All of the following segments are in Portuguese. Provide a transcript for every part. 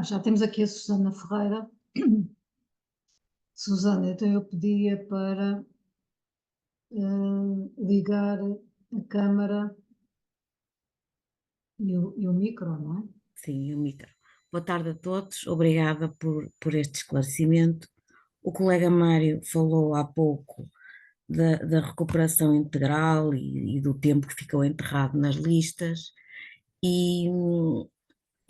Já temos aqui a Susana Ferreira. Susana, então eu pedia para ligar a câmara e o micro, não é? Sim, o micro. Boa tarde a todos, obrigada por este esclarecimento. O colega Mário falou há pouco da recuperação integral e do tempo que ficou enterrado nas listas, e,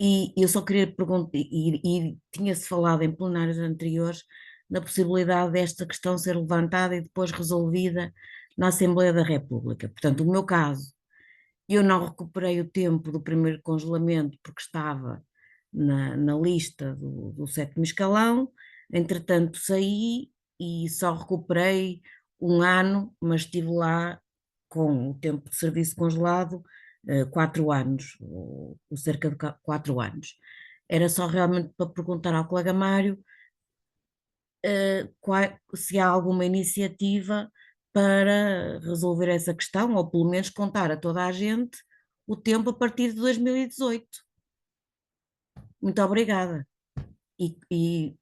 e eu só queria perguntar, e tinha-se falado em plenários anteriores da possibilidade desta questão ser levantada e depois resolvida na Assembleia da República. Portanto, o meu caso, eu não recuperei o tempo do primeiro congelamento porque estava na lista do sétimo escalão, entretanto saí e só recuperei um ano, mas estive lá com o tempo de serviço congelado, 4 anos, ou cerca de 4 anos. Era só realmente para perguntar ao colega Mário, se há alguma iniciativa para resolver essa questão, ou pelo menos contar a toda a gente o tempo a partir de 2018. Muito obrigada. E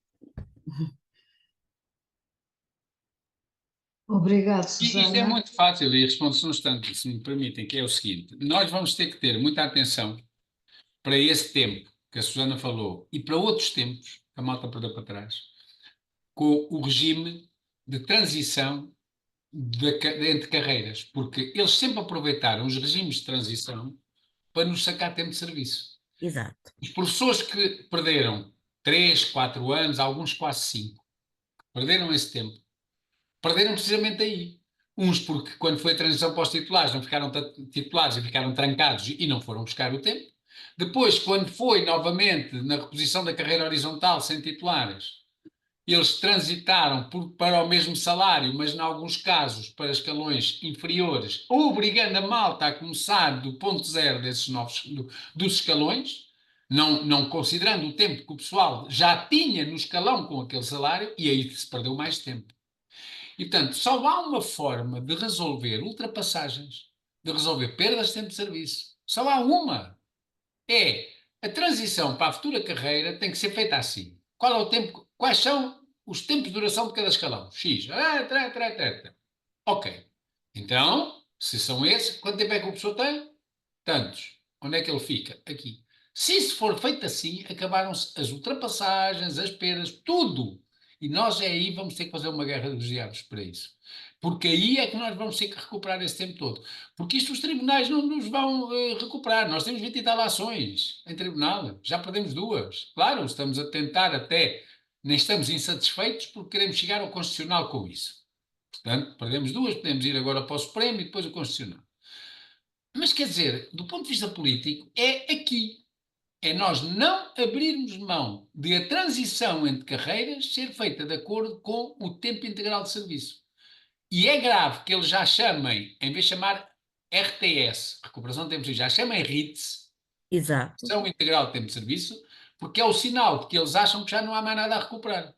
Obrigado, Isto é Susana. muito fácil e responde-se num instante, se me permitem, que é o seguinte: nós vamos ter que ter muita atenção para esse tempo que a Susana falou e para outros tempos, que a malta perdeu para trás, com o regime de transição entre carreiras, porque eles sempre aproveitaram os regimes de transição para nos sacar tempo de serviço. exato, Os professores que perderam 3, 4 anos, alguns quase 5, perderam esse tempo, perderam precisamente aí. Uns porque quando foi a transição para os titulares não ficaram titulares e ficaram trancados e não foram buscar o tempo. Depois, quando foi novamente na reposição da carreira horizontal sem titulares, eles transitaram para o mesmo salário, mas em alguns casos para escalões inferiores, obrigando a malta a começar do ponto zero desses novos, dos escalões, não considerando o tempo que o pessoal já tinha no escalão com aquele salário, e aí se perdeu mais tempo. E, portanto, só há uma forma de resolver ultrapassagens, de resolver perdas de tempo de serviço. Só há uma. É a transição para a futura carreira tem que ser feita assim. Qual é o tempo? Quais são os tempos de duração de cada escalão? X. Ok. Então, se são esses, quanto tempo é que o professor tem? Tantos. Onde é que ele fica? Aqui. Se isso for feito assim, acabaram-se as ultrapassagens, as perdas, tudo. E nós aí vamos ter que fazer uma guerra dos diabos para isso. Porque aí é que nós vamos ter que recuperar esse tempo todo. Porque isto os tribunais não nos vão recuperar. Nós temos 20 e tal ações em tribunal. Já perdemos 2. Claro, estamos a tentar até, nem estamos insatisfeitos porque queremos chegar ao Constitucional com isso. Portanto, perdemos 2, podemos ir agora para o Supremo e depois o Constitucional. Mas quer dizer, do ponto de vista político, é aqui. É nós não abrirmos mão de a transição entre carreiras ser feita de acordo com o tempo integral de serviço. E é grave que eles já chamem, em vez de chamar RTS, recuperação de tempo de serviço, já chamem RITS, exato, Redução Integral de Tempo de Serviço, porque é o sinal de que eles acham que já não há mais nada a recuperar.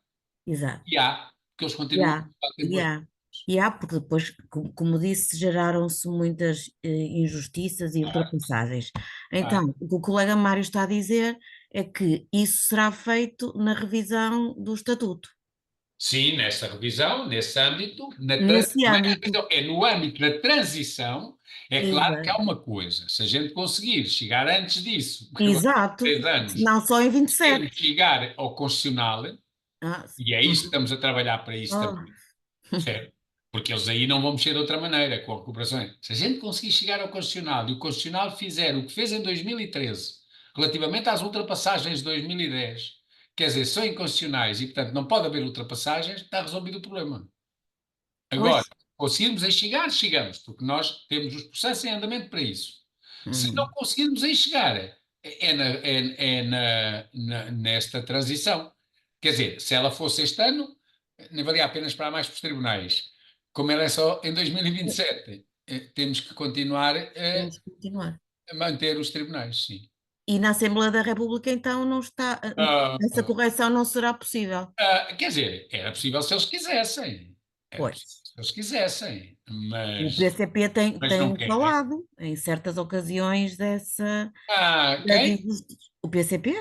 exato. E há, porque eles E continuam há, a ter e boas. há. E há, porque depois, como disse, geraram-se muitas injustiças e ultrapassagens. Ah, Então, o que o colega Mário está a dizer é que isso será feito na revisão do estatuto, sim, nessa revisão, nesse âmbito, nesse âmbito. é no âmbito da transição, é claro que há Exato. uma coisa, se a gente conseguir chegar antes disso, porque agora Exato. 3 anos, Não só em 27. conseguirmos chegar ao Constitucional, Ah, e é isso que estamos a trabalhar para isso oh, também, certo? Porque eles aí não vão mexer de outra maneira, com a recuperação. Se a gente conseguir chegar ao Constitucional e o Constitucional fizer o que fez em 2013, relativamente às ultrapassagens de 2010, quer dizer, são inconstitucionais e, portanto, não pode haver ultrapassagens, está resolvido o problema. Agora, pois. conseguirmos aí chegar, chegamos, porque nós temos os processos em andamento para isso. Se não Hum, conseguirmos aí chegar, nesta transição. Quer dizer, se ela fosse este ano, nem valia a pena esperar mais para os tribunais. Como ela é só em 2027, temos que continuar temos que continuar. a manter os tribunais, sim. E na Assembleia da República, então, não está, Ah, essa correção não será possível. quer dizer, era possível se eles quisessem. Era Pois. possível se eles quisessem, O mas, PCP mas não tem querem. falado em certas ocasiões Quem? o PCP?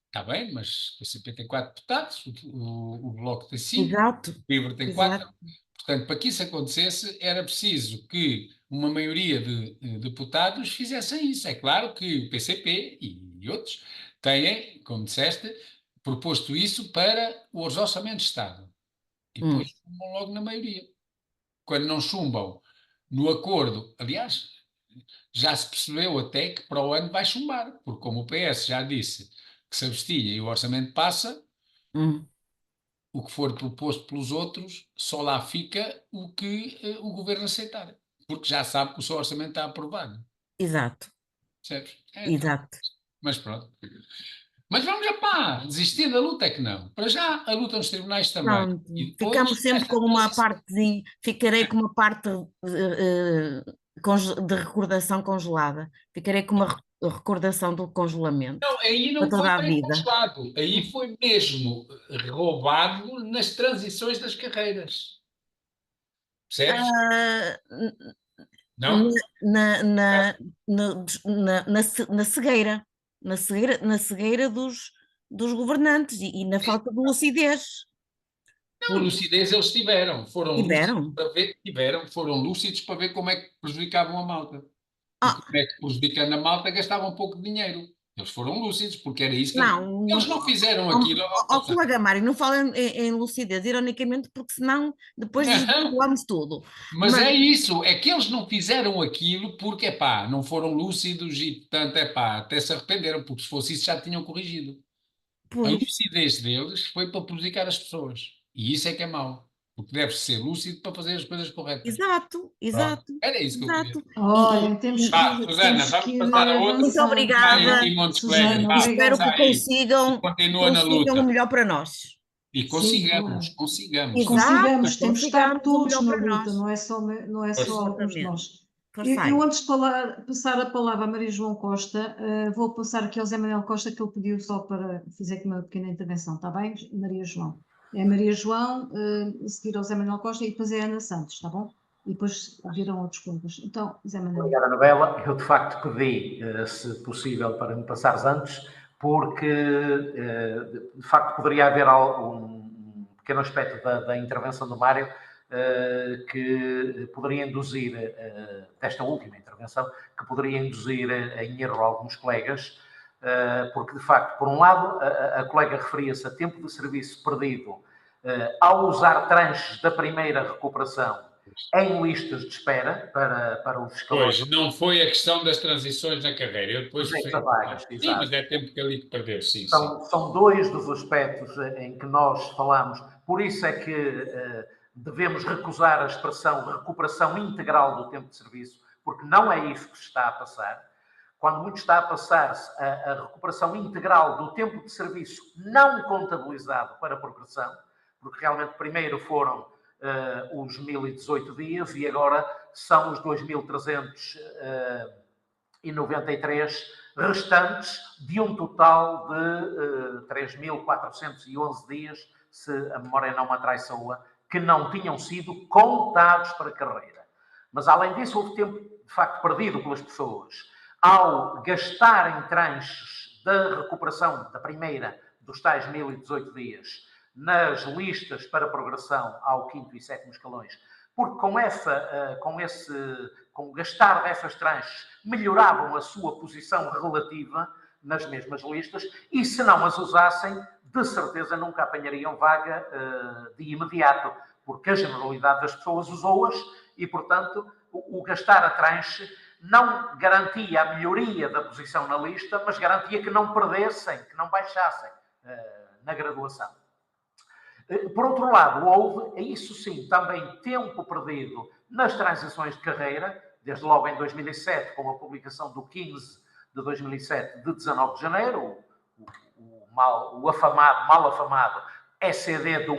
Está bem, mas o PCP tem 4 deputados, o Bloco tem 5, Exato, o LIVRE tem 4. exato. Portanto, para que isso acontecesse, era preciso que uma maioria de deputados fizessem isso. É claro que o PCP e outros têm, como disseste, proposto isso para os orçamentos de Estado. E depois chumbam logo na maioria. Quando não chumbam no acordo, aliás, já se percebeu até que para o ano vai chumbar, porque como o PS já disse que se abstinha e o orçamento passa, Hum, o que for proposto pelos outros, só lá fica o que o governo aceitar, porque já sabe que o seu orçamento está aprovado. exato, Percebes? Então, exato. mas pronto. Mas vamos já pá, desistir da luta é que não. Para já, a luta nos tribunais também. Pronto, E depois, ficamos sempre esta com uma transição. partezinha, ficarei com uma parte de recordação congelada, ficarei com uma recordação do congelamento Não, aí para não foi toda a bem vida. congelado. Aí foi mesmo roubado nas transições das carreiras. Percebes? Ah, Não? na cegueira, na cegueira dos governantes e na falta de lucidez. Não, Porque lucidez eles tiveram. Foram lúcidos tiveram. para ver, foram lúcidos para ver como é que prejudicavam a malta. E Ah, como é que, prejudicando a malta, gastavam um pouco de dinheiro. Eles foram lúcidos, porque era isso que eles... não, Eles não fizeram aquilo. colega Mário, não fala em lucidez, ironicamente, porque senão depois Não, desvirtuamos tudo. mas Mas, é isso. É que eles não fizeram aquilo porque, epá, não foram lúcidos e, portanto, epá, até se arrependeram, porque se fosse isso já tinham corrigido. A pois, lucidez deles foi para prejudicar as pessoas. E isso é que é mau. Porque deve ser lúcido para fazer as coisas corretas. exato, Pronto. exato, Era isso que eu queria exato. dizer. Olhem, Vá, Susana, temos vamos que ir passar a outra. Muito avançando. Tá Sai obrigada aqui, bem? montes de colegas. Susana, e Vá, espero que obrigada. sai. E continua na consigam o luta. melhor para nós. E Sim, consigamos, claro. consigamos. Exato, Consigamos, temos de estar consigamos o todos melhor na para luta, nós. Força. não é só alguns de Exatamente. nós. Eu Forçai. antes de passar a palavra a Maria João Costa, vou passar aqui ao Zé Manuel Costa, que ele pediu só para fazer aqui uma pequena intervenção, está bem, Maria João? É Maria João, a seguir ao Zé Manuel Costa e depois é a Ana Santos, está bom? E depois virão outros colegas. Então, Zé Manuel. Obrigado, Anabela. Eu, de facto, pedi, se possível, para me passares antes, porque, de facto, poderia haver um pequeno aspecto da intervenção do Mário que poderia induzir, desta última intervenção, que poderia induzir em erro alguns colegas, porque, de facto, por um lado, a colega referia-se a tempo de serviço perdido ao usar tranches da primeira recuperação em listas de espera para os escalões. Pois, não foi a questão das transições na carreira. Eu depois referi. Vagas, Sim, mas exato. é tempo que ali que perdeu, sim, sim. São dois dos aspectos em que nós falamos. Por isso é que devemos recusar a expressão recuperação integral do tempo de serviço, porque não é isso que se está a passar. Quando muito está a passar-se a recuperação integral do tempo de serviço não contabilizado para a progressão, porque realmente primeiro foram os 1018 dias e agora são os 2393 restantes de um total de 3.411 dias, se a memória não me atraiçoa, que não tinham sido contados para a carreira. Mas, além disso, houve tempo, de facto, perdido pelas pessoas ao gastar em tranches da recuperação da primeira, dos tais 1018 dias, nas listas para progressão ao 5º e 7º escalões, porque com gastar dessas tranches melhoravam a sua posição relativa nas mesmas listas e, se não as usassem, de certeza nunca apanhariam vaga de imediato, porque a generalidade das pessoas usou-as e, portanto, o gastar a tranche não garantia a melhoria da posição na lista, mas garantia que não perdessem, que não baixassem na graduação. Por outro lado, houve, isso sim, também tempo perdido nas transições de carreira, desde logo em 2007, com a publicação do 15 de 2007, de 19 de janeiro, o mal afamado ECD do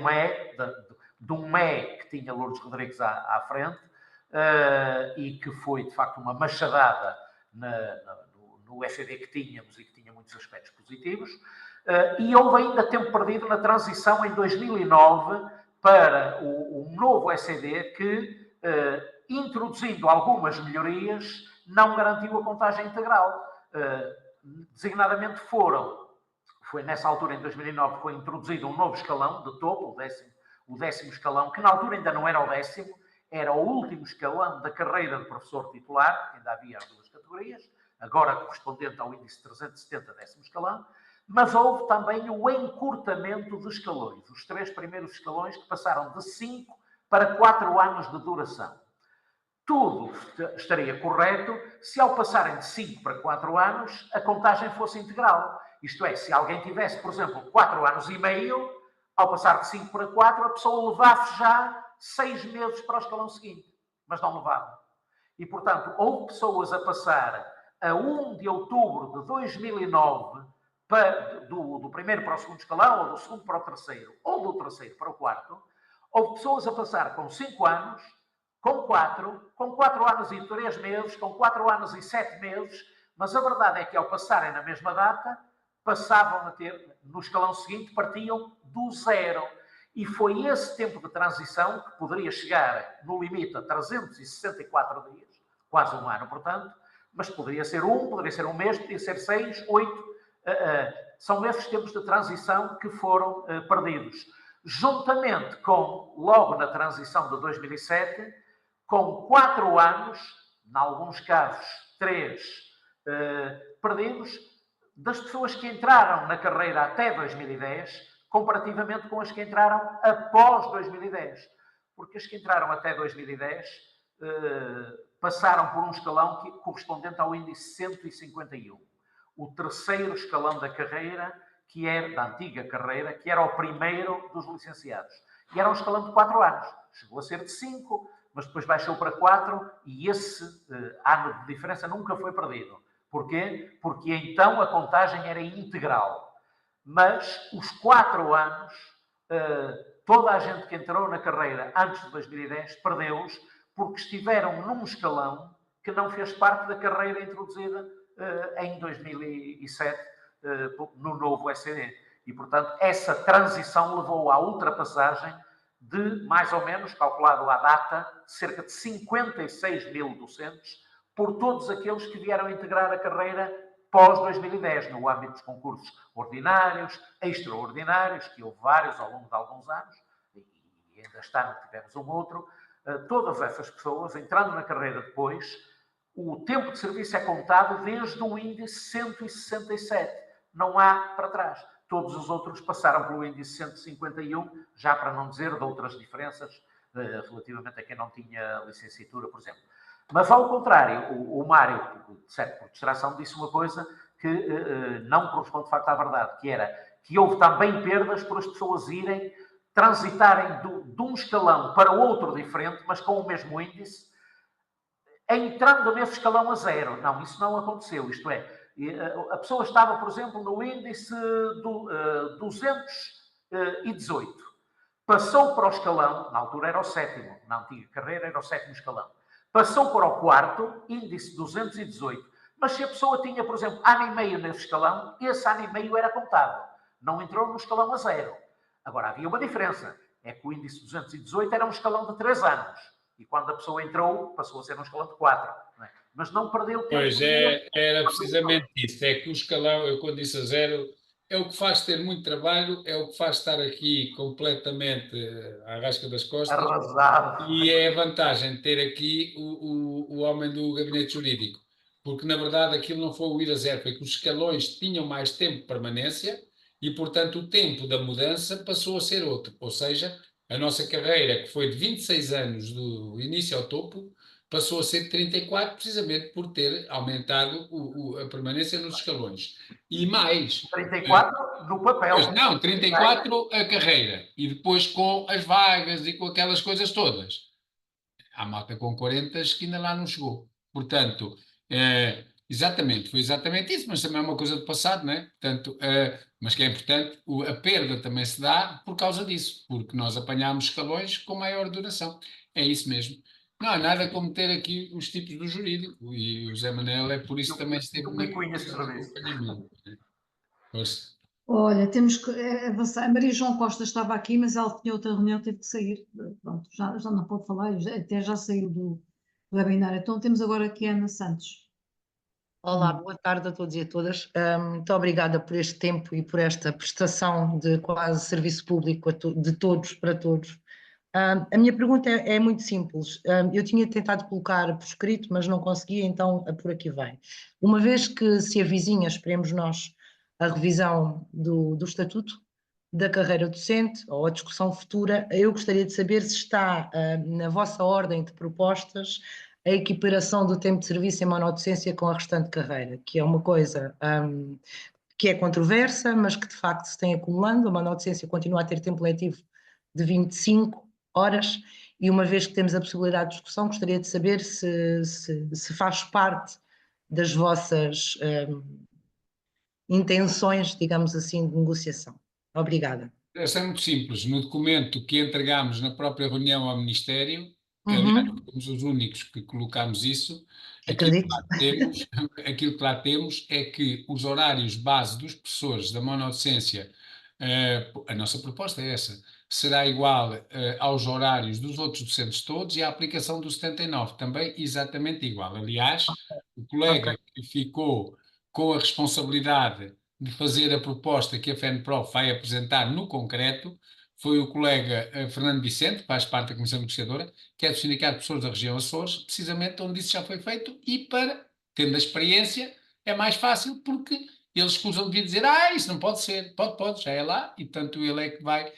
ME, que tinha Lourdes Rodrigues à frente, e que foi, de facto, uma machadada no ECD que tínhamos e que tinha muitos aspectos positivos. E houve ainda tempo perdido na transição em 2009 para o novo ECD que, introduzindo algumas melhorias, não garantiu a contagem integral. Designadamente foi nessa altura, em 2009, que foi introduzido um novo escalão de topo, o décimo escalão, que na altura ainda não era o 10º, era o último escalão da carreira de professor titular, porque ainda havia as duas categorias, agora correspondente ao índice 370, 10º escalão, mas houve também o encurtamento dos escalões, os 3 primeiros escalões que passaram de 5 para 4 anos de duração. Tudo estaria correto se ao passarem de 5 para 4 anos a contagem fosse integral. Isto é, se alguém tivesse, por exemplo, 4 anos e meio, ao passar de 5 para 4, a pessoa levasse já 6 meses para o escalão seguinte, mas não levava. E, portanto, houve pessoas a passar a 1 de outubro de 2009 do primeiro para o segundo escalão, ou do segundo para o terceiro, ou do terceiro para o quarto. Houve pessoas a passar com 5 anos, com 4 anos e 3 meses, com 4 anos e 7 meses, mas a verdade é que ao passarem na mesma data, passavam a ter, no escalão seguinte, partiam do 0. E foi esse tempo de transição que poderia chegar, no limite, a 364 dias, quase um ano, portanto, mas poderia ser poderia ser um mês, poderia ser 6, 8. São esses tempos de transição que foram perdidos. Juntamente com, logo na transição de 2007, com 4 anos, em alguns casos 3, perdidos, das pessoas que entraram na carreira até 2010, comparativamente com as que entraram após 2010. Porque as que entraram até 2010 passaram por um escalão correspondente ao índice 151. O terceiro escalão da carreira, que era da antiga carreira, que era o primeiro dos licenciados. E era um escalão de 4 anos. Chegou a ser de 5, mas depois baixou para 4 e esse ano de diferença nunca foi perdido. Porquê? Porque então a contagem era integral. Mas os 4 anos, toda a gente que entrou na carreira antes de 2010 perdeu-os porque estiveram num escalão que não fez parte da carreira introduzida em 2007 no novo ECD. E, portanto, essa transição levou à ultrapassagem de, mais ou menos, calculado à data, cerca de 56 mil docentes por todos aqueles que vieram integrar a carreira pós-2010, no âmbito dos concursos ordinários, extraordinários, que houve vários ao longo de alguns anos, e ainda este ano tivemos um outro. Todas essas pessoas, entrando na carreira depois, o tempo de serviço é contado desde o índice 167. Não há para trás. Todos os outros passaram pelo índice 151, já para não dizer de outras diferenças relativamente a quem não tinha licenciatura, por exemplo. Mas, ao contrário, o Mário, certo, por distração, disse uma coisa que não corresponde de facto à verdade, que era que houve também perdas por as pessoas irem, transitarem de um escalão para outro diferente, mas com o mesmo índice, entrando nesse escalão a 0. Não, isso não aconteceu. Isto é, a pessoa estava, por exemplo, no índice 218. Passou para o escalão, na altura era o 7º, na antiga carreira era o 7º escalão. Passou para o 4º, índice 218. Mas se a pessoa tinha, por exemplo, ano e meio nesse escalão, esse ano e meio era contado. Não entrou no escalão a 0. Agora, havia uma diferença. É que o índice 218 era um escalão de 3 anos. E quando a pessoa entrou, passou a ser um escalão de 4. Não é? Mas não perdeu tempo. Pois, era precisamente isso. É que o escalão, eu quando disse a 0, é o que faz ter muito trabalho, é o que faz estar aqui completamente à rasca das costas. Arrasado. E é a vantagem de ter aqui o homem do gabinete jurídico. Porque, na verdade, aquilo não foi o ir a 0, foi que os escalões tinham mais tempo de permanência e, portanto, o tempo da mudança passou a ser outro. Ou seja, a nossa carreira, que foi de 26 anos do início ao topo, passou a ser de 34, precisamente por ter aumentado a permanência nos escalões. E mais... 34 no papel. Pois não, 34 a carreira. E depois com as vagas e com aquelas coisas todas. Há malta com 40 que ainda lá não chegou. Portanto, exatamente, foi exatamente isso, mas também é uma coisa do passado, não é? Portanto, mas que é importante, a perda também se dá por causa disso, porque nós apanhámos escalões com maior duração. É isso mesmo. Não há nada como ter aqui os tipos do jurídico, e o Zé Manel é por isso que também esteve na acompanhamento. Olha, temos que avançar. A Maria João Costa estava aqui, mas ela tinha outra reunião, teve que sair. Pronto, já não pode falar, até já saiu do webinar. Então temos agora aqui a Ana Santos. Olá, boa tarde a todos e a todas. Muito obrigada por este tempo e por esta prestação de quase serviço público de todos para todos. A minha pergunta é muito simples. Eu tinha tentado colocar por escrito, mas não consegui, então por aqui vem. Uma vez que se avizinha, esperemos nós, a revisão do Estatuto da carreira docente ou a discussão futura, eu gostaria de saber se está na vossa ordem de propostas a equiparação do tempo de serviço em monodocência com a restante carreira, que é uma coisa que é controversa, mas que de facto se tem acumulando. A monodocência continua a ter tempo letivo de 25 horas, e uma vez que temos a possibilidade de discussão, gostaria de saber se faz parte das vossas intenções, digamos assim, de negociação. Obrigada. Essa é muito simples. No documento que entregámos na própria reunião ao Ministério, que aliás fomos os únicos que colocámos isso, Acredito. aquilo que lá temos é que os horários base dos professores da monodocência, a nossa proposta é essa, será igual aos horários dos outros docentes todos, e a aplicação do 79 também exatamente igual. Aliás, o colega que ficou com a responsabilidade de fazer a proposta que a FENPROF vai apresentar no concreto foi o colega Fernando Vicente, que faz parte da Comissão Negociadora, que é do Sindicato de Professores da região Açores, precisamente onde isso já foi feito, e tendo a experiência, é mais fácil, porque eles escusam de dizer, isso não pode ser, pode, já é lá, e portanto ele é que vai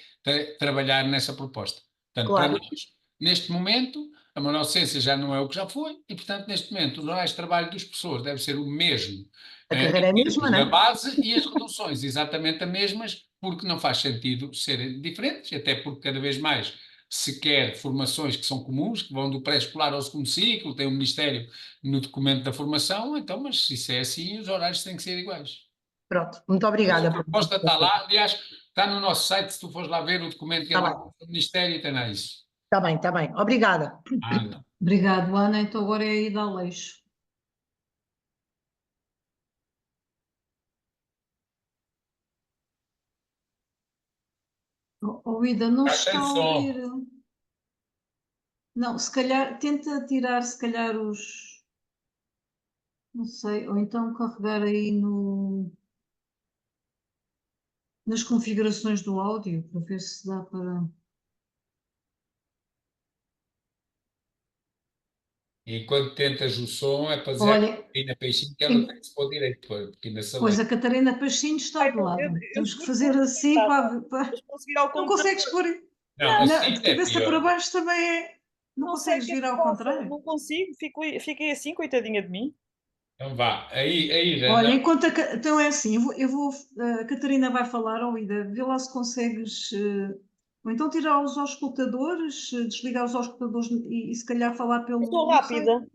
trabalhar nessa proposta. Portanto, Claro. para nós, neste momento, a monodocência já não é o que já foi, e portanto, neste momento, os horários de trabalho dos professores deve ser o mesmo, A carreira é a mesma, não da é? base, e as reduções exatamente as mesmas, porque não faz sentido serem diferentes, até porque cada vez mais se quer formações que são comuns, que vão do pré-escolar ao segundo ciclo, tem o Ministério no documento da formação, então, mas se isso é assim, os horários têm que ser iguais. Pronto, muito A obrigada. proposta está lá, aliás, está no nosso site, se tu fores lá ver o documento que é Está do Ministério, tem lá isso. Está bem. Obrigada. Então. Obrigado, Ana. Então agora é a Ida Aleixo. Ida, não se está a ouvir. Não, se calhar, tenta tirar, se calhar, os... Não sei, ou então carregar aí nas configurações do áudio, para ver se dá para... E enquanto tentas o som, é para dizer Olha, a Catarina Peixinho que ela tem que se pôr direito, porque ainda pois a Catarina Peixinho está do lado. Temos que fazer assim para... Mas conseguir ao Não contrário. consegues pôr... Não, assim de é cabeça pior. para baixo também é... Não Não sei o consegues que é que virar ao passa, contrário? não consigo, fiquei assim, coitadinha de mim. Então vá, aí, Ida, Olha, não. enquanto então é assim, a Catarina vai falar, Ida, vê lá se consegues, ou então tirar os auscultadores, desligar os auscultadores e se calhar falar pelo... Estou não sei. rápida.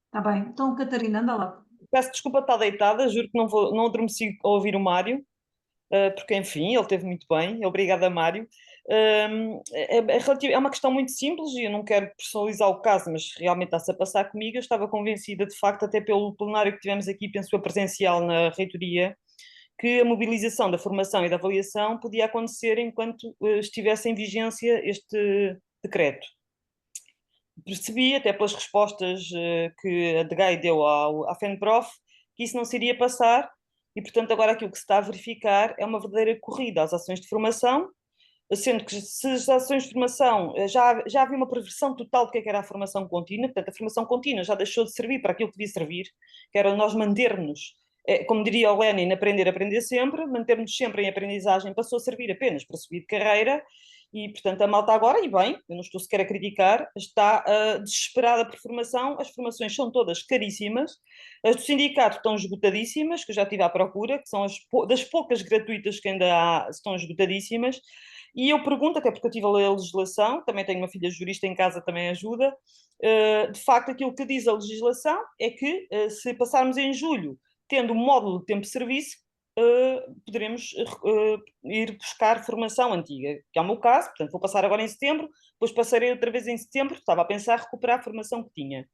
Está bem, então Catarina, anda lá. Peço desculpa de estar deitada, juro que não adormeci a ouvir o Mário, porque enfim, ele teve muito bem, obrigada Mário. É uma questão muito simples e eu não quero personalizar o caso, mas realmente está-se a passar comigo. Eu estava convencida, de facto, até pelo plenário que tivemos aqui, penso eu, presencial na reitoria, que a mobilização da formação e da avaliação podia acontecer enquanto estivesse em vigência este decreto. Percebi, até pelas respostas que a DGAI deu à FENPROF, que isso não se iria passar, e portanto agora aquilo que se está a verificar é uma verdadeira corrida às ações de formação, sendo que se as ações de formação já havia uma perversão total do que era a formação contínua, portanto a formação contínua já deixou de servir para aquilo que devia servir, que era nós manter-nos, como diria o Lenin, aprender sempre, manter-nos sempre em aprendizagem, passou a servir apenas para subir de carreira. E, portanto, a malta agora, e bem, eu não estou sequer a criticar, está desesperada por formação, as formações são todas caríssimas, as do sindicato estão esgotadíssimas, que eu já estive à procura, que são das poucas gratuitas que ainda há, estão esgotadíssimas, e eu pergunto, até porque eu estive a ler a legislação, também tenho uma filha jurista em casa, também ajuda, de facto aquilo que diz a legislação é que se passarmos em julho, tendo um módulo de tempo de serviço, poderemos ir buscar formação antiga, que é o meu caso, portanto vou passar agora em setembro, depois passarei outra vez em setembro, estava a pensar recuperar a formação que tinha.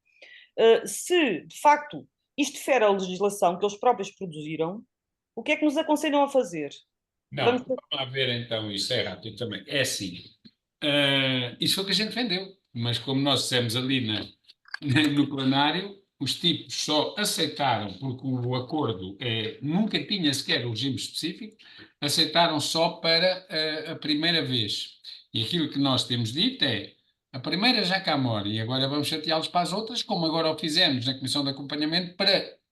Se, de facto, isto fere a legislação que eles próprios produziram, o que é que nos aconselham a fazer? Não, vamos lá ver então, isso é rápido também. É assim, isso foi o que a gente vendeu, mas como nós dissemos ali no plenário, os tipos só aceitaram, porque o acordo nunca tinha sequer o regime específico, aceitaram só para a primeira vez. E aquilo que nós temos dito é, a primeira já cá mora, e agora vamos chateá-los para as outras, como agora o fizemos na Comissão de Acompanhamento,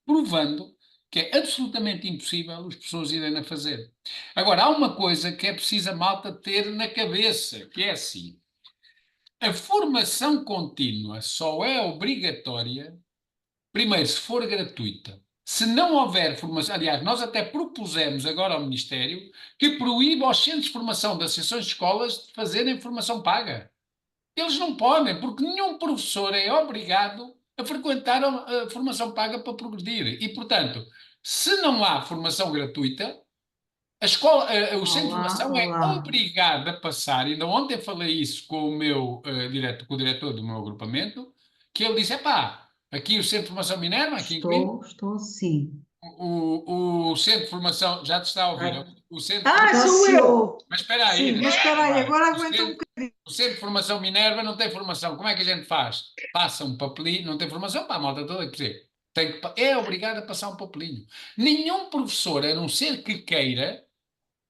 provando que é absolutamente impossível as pessoas irem a fazer. Agora, há uma coisa que é preciso a malta ter na cabeça, que é assim, a formação contínua só é obrigatória, primeiro, se for gratuita. Se não houver formação, aliás, nós até propusemos agora ao Ministério que proíba aos centros de formação das associações de escolas de fazerem formação paga. Eles não podem, porque nenhum professor é obrigado a frequentar a formação paga para progredir. E, portanto, se não há formação gratuita, a escola, o centro de formação é obrigado a passar. Ainda ontem falei isso com o meu com o diretor do meu agrupamento, que ele disse: epá, aqui o centro de formação Minerva, aqui em Coimbra, Estou sim. o centro de formação, já te está a ouvir, o centro de Então, formação, se eu... mas espera aí, Sim, mas espera aí, agora o aguenta um centro, bocadinho. o centro de formação Minerva não tem formação. Como é que a gente faz? Passa um papelinho, não tem formação, pá, a malta toda, quer dizer, é obrigado a passar um papelinho. Nenhum professor, a não ser que queira,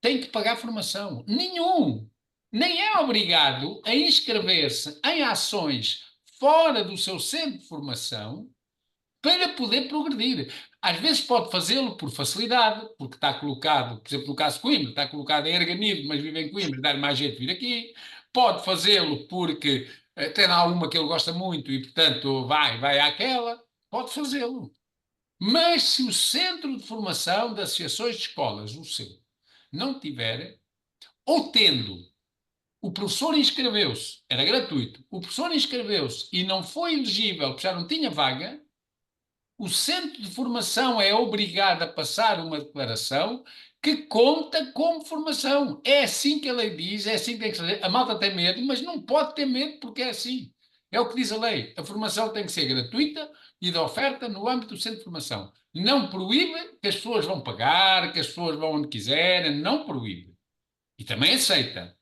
tem que pagar formação. Nenhum. Nem é obrigado a inscrever-se em ações fora do seu centro de formação para poder progredir. Às vezes pode fazê-lo por facilidade, porque está colocado, por exemplo, no caso de Coimbra, está colocado em Erganido, mas vive em Coimbra, dá-lhe mais jeito de vir aqui. Pode fazê-lo porque tem lá uma que ele gosta muito e, portanto, vai àquela. Pode fazê-lo. Mas se o centro de formação de associações de escolas, o seu, não tiver, ou tendo, o professor inscreveu-se, era gratuito, o professor inscreveu-se e não foi elegível, porque já não tinha vaga, o centro de formação é obrigado a passar uma declaração que conta como formação. É assim que a lei diz, é assim que tem que fazer. A malta tem medo, mas não pode ter medo porque é assim. É o que diz a lei. A formação tem que ser gratuita e de oferta no âmbito do centro de formação. Não proíbe que as pessoas vão pagar, que as pessoas vão onde quiserem, não proíbe. E também aceita.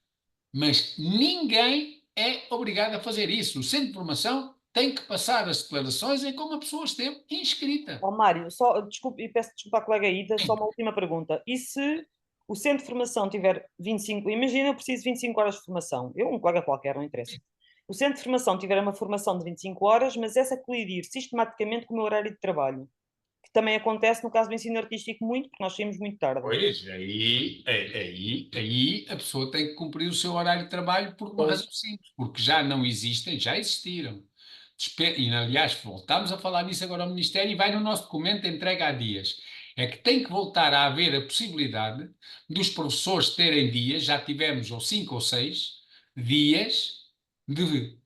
Mas ninguém é obrigado a fazer isso. O centro de formação tem que passar as declarações em como a pessoa esteve inscrita. Mário, só, desculpe, e peço desculpa à colega Ida, só uma última pergunta. E se o centro de formação tiver 25, imagina eu preciso de 25 horas de formação, eu, um colega qualquer, não interessa. O centro de formação tiver uma formação de 25 horas, mas essa colidir sistematicamente com o meu horário de trabalho, que também acontece no caso do ensino artístico muito, porque nós saímos muito tarde. Pois, aí a pessoa tem que cumprir o seu horário de trabalho por uma razão simples, porque já não existem, já existiram. E, aliás, voltámos a falar nisso agora ao Ministério e vai no nosso documento entregue há dias. É que tem que voltar a haver a possibilidade dos professores terem dias, já tivemos ou 5 ou 6 dias de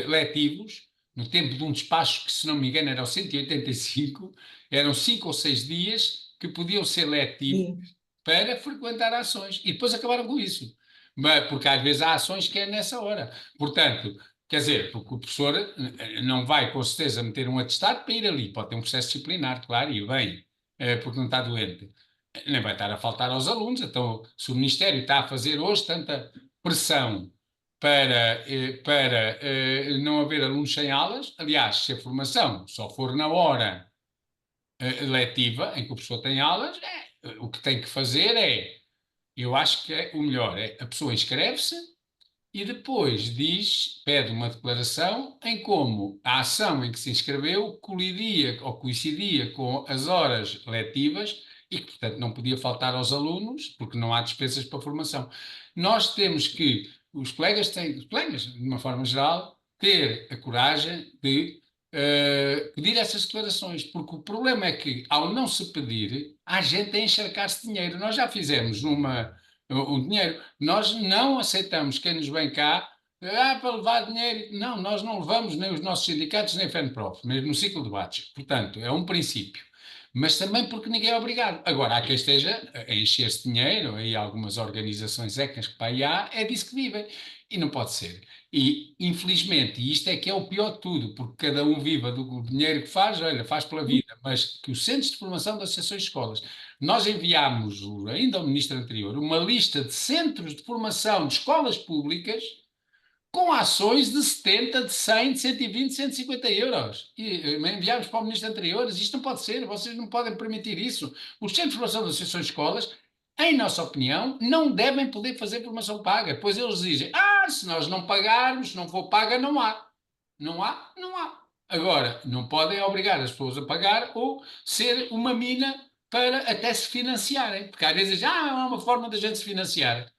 letivos, no tempo de um despacho que, se não me engano, era o 185, eram 5 ou 6 dias que podiam ser letivos para frequentar ações. E depois acabaram com isso. Porque às vezes há ações que é nessa hora. Portanto, quer dizer, porque o professor não vai com certeza meter um atestado para ir ali. Pode ter um processo disciplinar, claro, e bem, porque não está doente. Nem vai estar a faltar aos alunos. Então, se o Ministério está a fazer hoje tanta pressão para não haver alunos sem aulas, aliás, se a formação só for na hora letiva, em que o professor tem aulas, o que tem que fazer eu acho que o melhor a pessoa inscreve-se e depois pede uma declaração em como a ação em que se inscreveu colidia ou coincidia com as horas letivas e que, portanto, não podia faltar aos alunos, porque não há despesas para a formação. Nós temos que, os colegas, de uma forma geral, ter a coragem de pedir essas declarações, porque o problema é que, ao não se pedir, há gente a encharcar-se dinheiro. Nós já fizemos um dinheiro, nós não aceitamos quem nos vem cá para levar dinheiro. Não, nós não levamos nem os nossos sindicatos nem a FENPROF, mesmo no ciclo de debates. Portanto, é um princípio. Mas também porque ninguém é obrigado. Agora, há quem esteja a encher-se de dinheiro, aí algumas organizações étnicas que para aí há, é disso que vivem. E não pode ser. E, infelizmente, e isto é que é o pior de tudo, porque cada um viva do dinheiro que faz, olha, faz pela vida, mas que os centros de formação das associações de escolas, nós enviámos, ainda ao ministro anterior, uma lista de centros de formação de escolas públicas com ações de 70, de 100, de 120, 150 euros. E enviámos para o ministro anterior, isto não pode ser, vocês não podem permitir isso. Os centros de formação das associações de escolas, em nossa opinião, não devem poder fazer formação paga, pois eles dizem, se nós não pagarmos, se não for paga, não há. Não há, não há. Agora, não podem obrigar as pessoas a pagar ou ser uma mina para até se financiarem, porque às vezes dizem, é uma forma da gente se financiar.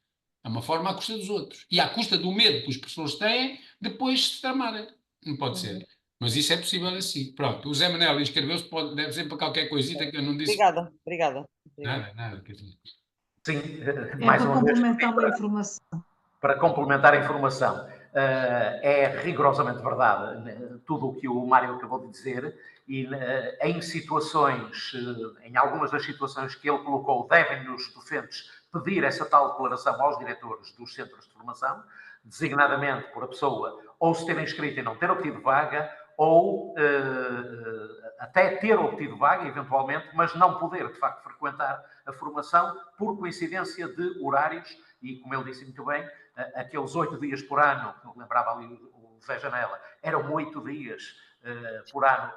É uma forma à custa dos outros. E à custa do medo que as pessoas têm depois de se tramarem. Não pode ser. Mas isso é possível assim. Pronto, o Zé Manel inscreveu-se, deve ser para qualquer coisita que eu não disse. Obrigada. Nada. Quer dizer. Sim, É mais para uma vez, complementar uma informação. para complementar a informação, é rigorosamente verdade tudo o que o Mário acabou de dizer, e em situações, em algumas das situações que ele colocou, devem os docentes pedir essa tal declaração aos diretores dos centros de formação, designadamente por a pessoa ou se ter inscrito e não ter obtido vaga, ou até ter obtido vaga, eventualmente, mas não poder, de facto, frequentar a formação por coincidência de horários, e, como ele disse muito bem, aqueles 8 dias por ano, que lembrava ali o Zé Janela, eram 8 dias por ano,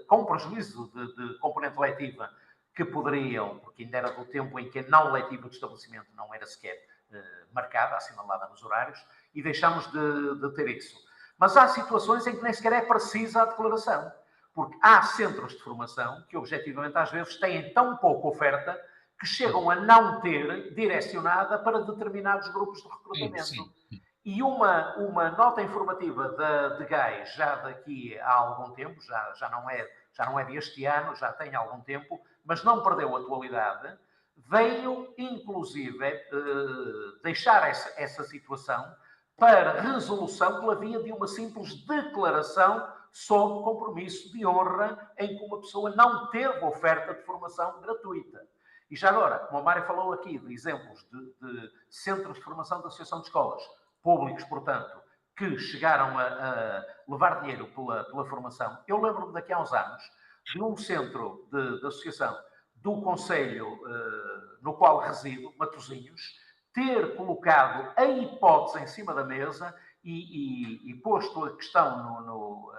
com prejuízo de componente letiva, que poderiam, porque ainda era do tempo em que a não letiva do estabelecimento não era sequer marcada, assinalada nos horários, e deixamos de ter isso. Mas há situações em que nem sequer é precisa a declaração, porque há centros de formação que, objetivamente, às vezes têm tão pouca oferta que chegam a não ter direcionada para determinados grupos de recrutamento. Sim. E uma nota informativa de GAES, já daqui a algum tempo, já não é deste ano, já tem algum tempo, mas não perdeu a atualidade, veio, inclusive, deixar essa situação para resolução pela via de uma simples declaração sob compromisso de honra em que uma pessoa não teve oferta de formação gratuita. E já agora, como o Mário falou aqui de exemplos de centros de formação da Associação de Escolas, públicos, portanto, que chegaram a levar dinheiro pela formação, eu lembro-me daqui a uns anos de um centro de associação do concelho no qual resido, Matosinhos, ter colocado a hipótese em cima da mesa e posto a questão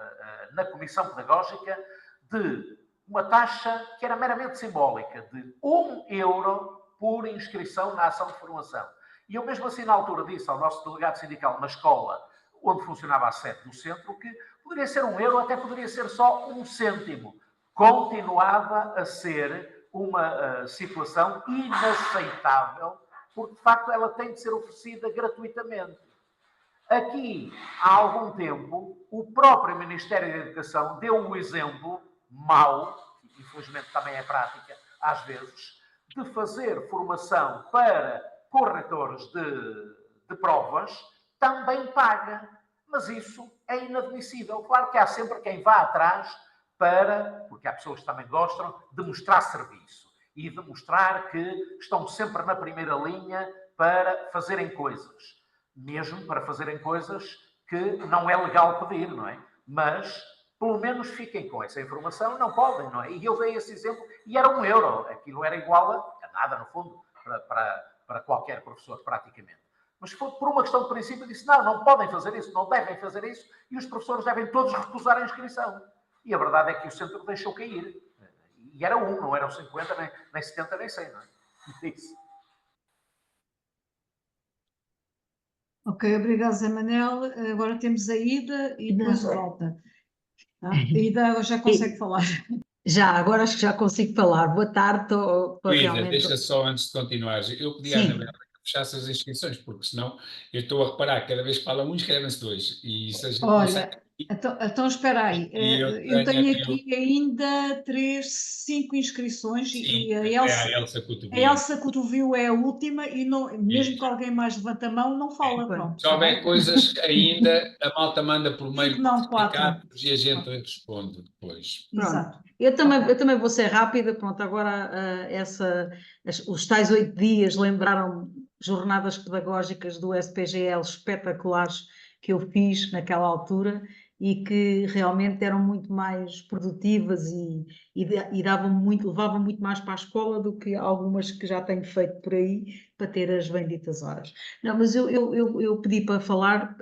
na comissão pedagógica de uma taxa que era meramente simbólica, de 1 euro por inscrição na ação de formação. E eu mesmo assim, na altura, disse ao nosso delegado sindical na escola onde funcionava a sede do centro que poderia ser 1 euro, até poderia ser só 1 cêntimo. Continuava a ser uma situação inaceitável, porque, de facto, ela tem de ser oferecida gratuitamente. Aqui, há algum tempo, o próprio Ministério da Educação deu o exemplo mau, que infelizmente também é prática, às vezes, de fazer formação para corretores de provas também paga. Mas isso é inadmissível. Claro que há sempre quem vá atrás porque há pessoas que também gostam de mostrar serviço e de mostrar que estão sempre na primeira linha para fazerem coisas. Mesmo para fazerem coisas que não é legal pedir, não é? Mas, pelo menos, fiquem com essa informação. Não podem, não é? E eu dei esse exemplo e era 1 euro. Aquilo era igual a nada, no fundo, para qualquer professor, praticamente. Mas por uma questão de princípio, disse, não podem fazer isso, não devem fazer isso, e os professores devem todos recusar a inscrição. E a verdade é que o centro deixou cair. E era 1, não eram 50, nem 70, nem 100, não é? Isso. Ok, obrigado, Zé Manel. Agora temos a Ida e depois volta. A Ida já consegue falar. Já, agora acho que já consigo falar. Boa tarde, estou realmente... Deixa só antes de continuares. Eu pedi à Anabela que fechasse as inscrições, porque senão eu estou a reparar que cada vez que fala um, escrevem-se 2. E se a gente Olha, então espera aí. Eu tenho aqui ainda 5 inscrições. Sim, e a Elsa Cotovio. A Elsa Cotovio é a última e não, mesmo que alguém mais levante a mão, não fala. Pronto, se houver coisas ainda, a malta manda por mail e a gente responde depois. Exato. Eu também vou ser rápida. Pronto, agora os tais 8 dias lembraram jornadas pedagógicas do SPGL espetaculares que eu fiz naquela altura e que realmente eram muito mais produtivas e levavam muito mais para a escola do que algumas que já tenho feito por aí para ter as benditas horas. Não, mas eu pedi para falar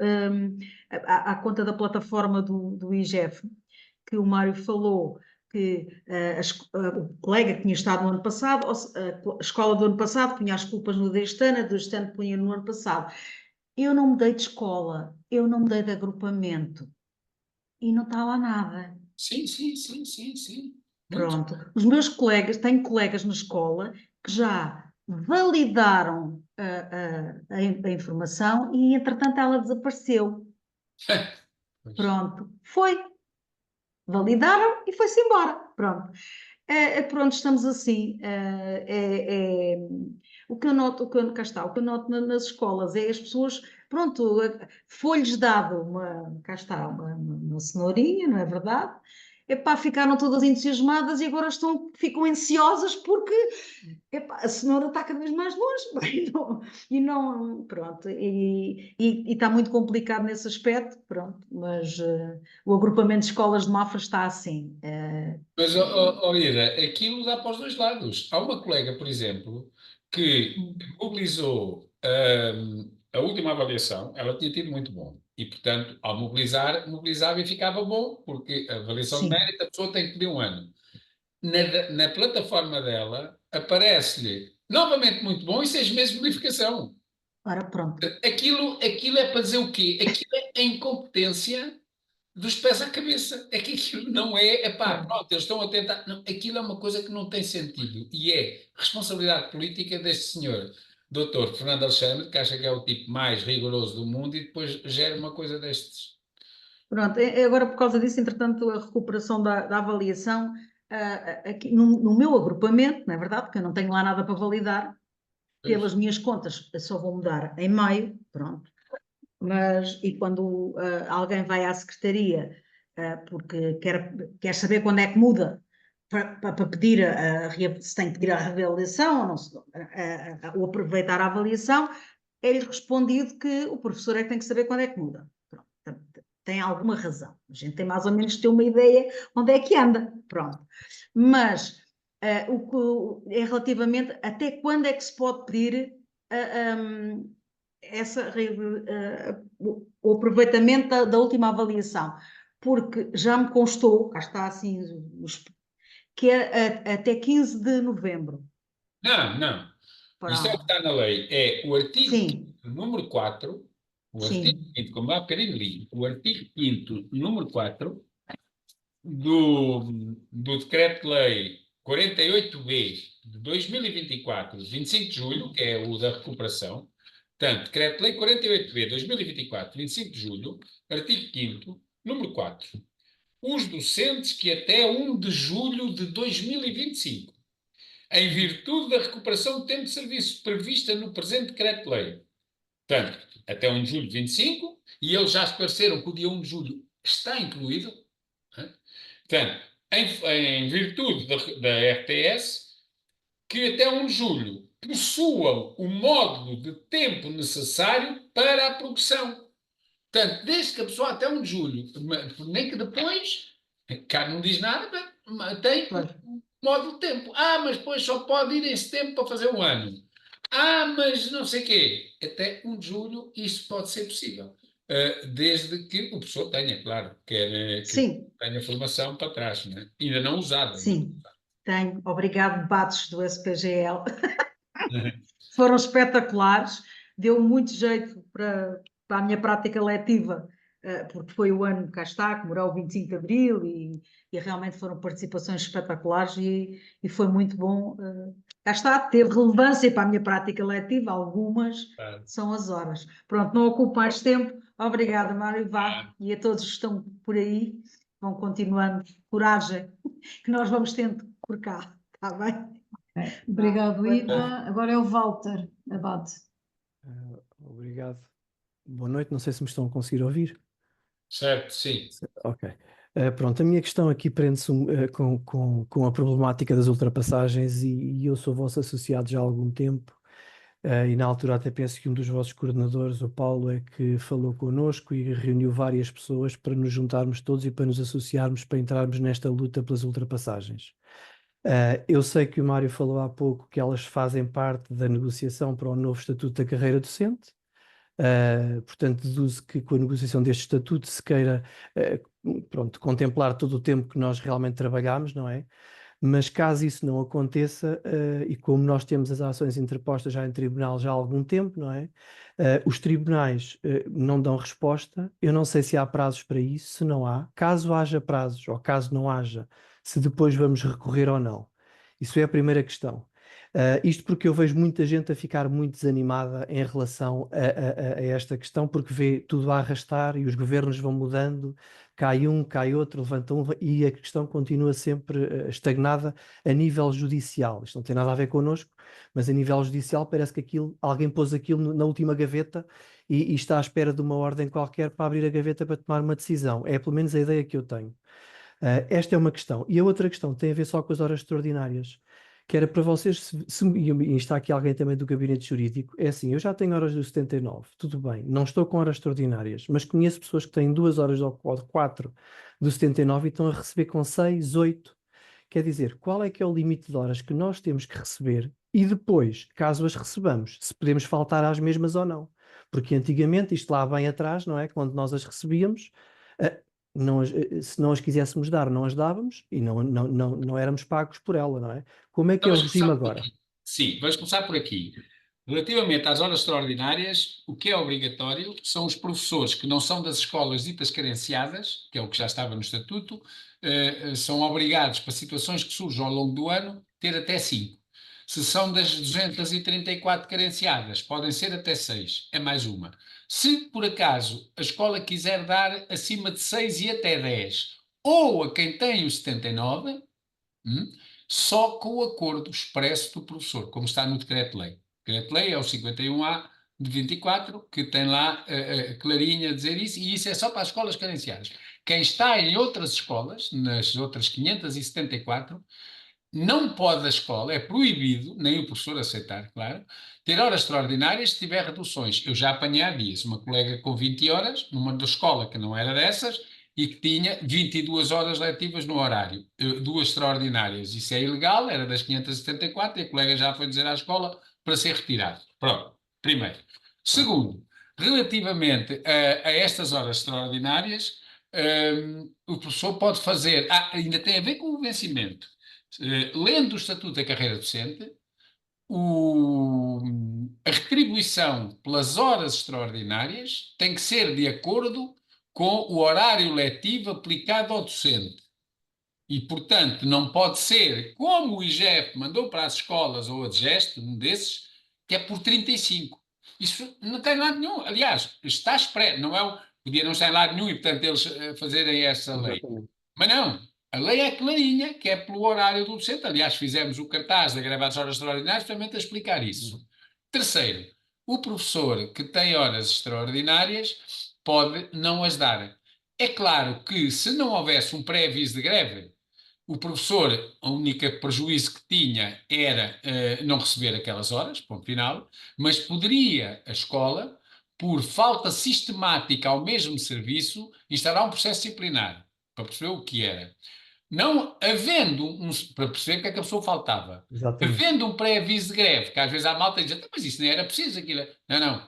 à conta da plataforma do IGEF, que o Mário falou que o colega que tinha estado no ano passado, a escola do ano passado punha as culpas no deste ano, a deste ano punha no ano passado. Eu não mudei de escola, eu não mudei de agrupamento e não está lá nada. Sim, sim, sim, sim, sim. Pronto. Os meus colegas, tenho colegas na escola que já validaram a informação e, entretanto, ela desapareceu. Pronto. Foi. Validaram e foi-se embora. Pronto. Pronto, estamos assim. O que eu noto, cá está, o que eu noto nas escolas é as pessoas, pronto, foi-lhes dado cá está, uma cenourinha, não é verdade? Epá, ficaram todas entusiasmadas e agora ficam ansiosas porque epá, a cenoura está cada vez mais longe pronto, e está muito complicado nesse aspecto, pronto, mas o agrupamento de escolas de Mafra está assim. Mas, Ida, aquilo dá para os dois lados. Há uma colega, por exemplo, que mobilizou a última avaliação, ela tinha tido muito bom. E, portanto, ao mobilizar, mobilizava e ficava bom, porque a avaliação de Sim. mérito, a pessoa tem que pedir um ano. Na plataforma dela, aparece-lhe novamente muito bom e 6 meses de bonificação. Ora, pronto. Aquilo é para dizer o quê? Aquilo é a incompetência dos pés à cabeça. É que aquilo não é, pronto, eles estão a tentar. Não, aquilo é uma coisa que não tem sentido e é responsabilidade política deste senhor, doutor Fernando Alexandre, que acha que é o tipo mais rigoroso do mundo e depois gera uma coisa destes. Pronto, agora por causa disso, entretanto, a recuperação da avaliação, aqui no meu agrupamento, não é verdade? Porque eu não tenho lá nada para validar, pelas minhas contas, só vou mudar em maio, pronto. E quando alguém vai à secretaria, porque quer saber quando é que muda, para pedir se tem que pedir a reavaliação ou não, ou aproveitar a avaliação, é-lhe respondido que o professor é que tem que saber quando é que muda. Pronto, tem alguma razão. A gente tem mais ou menos de ter uma ideia onde é que anda. Pronto. Mas é relativamente até quando é que se pode pedir o aproveitamento da última avaliação, porque já me constou, cá está assim, que é até 15 de novembro. Não. Isto é o que está na lei. É o artigo 5º, número 4, o artigo 5º, como há bocadinho li, o artigo 5º, número 4, do Decreto-Lei 48B de 2024, de 25 de julho, que é o da recuperação. Portanto, Decreto-Lei 48B de 2024, 25 de julho, artigo 5º, número 4. Os docentes que até 1 de julho de 2025, em virtude da recuperação de tempo de serviço prevista no presente Decreto-Lei, portanto, até 1 de julho de 25, e eles já esclareceram que o dia 1 de julho está incluído, portanto, em virtude da RTS, que até 1 de julho possuam o módulo de tempo necessário para a progressão. Portanto, desde que a pessoa até 1 de julho, nem que depois, cá não diz nada, tem o módulo de tempo. Mas depois só pode ir esse tempo para fazer um ano. Mas não sei o quê. Até 1 de julho isso pode ser possível. Desde que o professor tenha, claro, que tenha formação para trás, né? Ainda não usada. Sim, tenho. Obrigado, Bates do SPGL. Foram espetaculares, deu muito jeito para a minha prática letiva, porque foi o ano que cá está, que morou o 25 de Abril e realmente foram participações espetaculares e foi muito bom. Cá está, teve relevância para a minha prática letiva, algumas são as horas. Pronto, não ocupo mais tempo. Obrigada, Mário, e a todos que estão por aí, vão continuando, coragem, que nós vamos tendo por cá, está bem? Obrigado, Ida. Agora é o Walter Abade. Obrigado. Boa noite, não sei se me estão a conseguir ouvir. Certo, sim. Ok. Pronto, a minha questão aqui prende-se com a problemática das ultrapassagens e eu sou vosso associado já há algum tempo e na altura até penso que um dos vossos coordenadores, o Paulo, é que falou connosco e reuniu várias pessoas para nos juntarmos todos e para nos associarmos para entrarmos nesta luta pelas ultrapassagens. Eu sei que o Mário falou há pouco que elas fazem parte da negociação para o novo Estatuto da Carreira Docente. Portanto, deduzo que com a negociação deste estatuto se queira pronto, contemplar todo o tempo que nós realmente trabalhamos, não é? Mas caso isso não aconteça, e como nós temos as ações interpostas já em tribunal já há algum tempo, não é? Os tribunais não dão resposta, eu não sei se há prazos para isso, se não há. Caso haja prazos ou caso não haja, se depois vamos recorrer ou não. Isso é a primeira questão. Isto porque eu vejo muita gente a ficar muito desanimada em relação a esta questão, porque vê tudo a arrastar e os governos vão mudando, cai um, cai outro, levanta um, e a questão continua sempre estagnada a nível judicial. Isto não tem nada a ver connosco, mas a nível judicial parece que alguém pôs aquilo na última gaveta e está à espera de uma ordem qualquer para abrir a gaveta para tomar uma decisão. É pelo menos a ideia que eu tenho. Esta é uma questão. E a outra questão tem a ver só com as horas extraordinárias, que era para vocês, e está aqui alguém também do gabinete jurídico, é assim, eu já tenho horas do 79, tudo bem, não estou com horas extraordinárias, mas conheço pessoas que têm 2 horas ou 4 do 79 e estão a receber com 6, 8. Quer dizer, qual é que é o limite de horas que nós temos que receber e depois, caso as recebamos, se podemos faltar às mesmas ou não? Porque antigamente, isto lá bem atrás, não é? Quando nós as recebíamos, se não as quiséssemos dar, não as dávamos e não éramos pagos por ela, não é? Como é que é o regime agora? Sim, vamos começar por aqui. Relativamente às horas extraordinárias, o que é obrigatório são os professores que não são das escolas ditas carenciadas, que é o que já estava no Estatuto, são obrigados, para situações que surjam ao longo do ano, ter até 5. Se são das 234 carenciadas, podem ser até 6, é mais uma. Se, por acaso, a escola quiser dar acima de 6 e até 10, ou a quem tem o 79, só com o acordo expresso do professor, como está no decreto-lei. O decreto-lei é o 51A de 24, que tem lá clarinha a dizer isso, e isso é só para as escolas carenciadas. Quem está em outras escolas, nas outras 574, não pode a escola, é proibido, nem o professor aceitar, claro, ter horas extraordinárias se tiver reduções. Eu já apanhei há dias uma colega com 20 horas, numa da escola que não era dessas, e que tinha 22 horas letivas no horário, 2 extraordinárias. Isso é ilegal, era das 574, e a colega já foi dizer à escola para ser retirado. Pronto, primeiro. Segundo, relativamente a estas horas extraordinárias, o professor pode fazer, ainda tem a ver com o vencimento. Lendo o Estatuto da Carreira Docente, a retribuição pelas horas extraordinárias tem que ser de acordo com o horário letivo aplicado ao docente. E, portanto, não pode ser, como o IGF mandou para as escolas, ou a DGEST, um desses, que é por 35. Isso não tem lado nenhum. Aliás, está expresso, podia não estar em lado nenhum e, portanto, eles fazerem essa lei. Exatamente. Mas não, a lei é clarinha, que é pelo horário do docente. Aliás, fizemos o cartaz da greve às horas extraordinárias justamente a explicar isso. Terceiro, o professor que tem horas extraordinárias pode não as dar. É claro que se não houvesse um pré-aviso de greve, o professor, o único prejuízo que tinha era não receber aquelas horas, ponto final, mas poderia a escola, por falta sistemática ao mesmo serviço, instaurar um processo disciplinar, para perceber o que era. Não havendo para perceber o que é que a pessoa faltava. Exatamente. Havendo um pré-aviso de greve, que às vezes há malta que diz, mas isso nem era preciso aquilo. Não,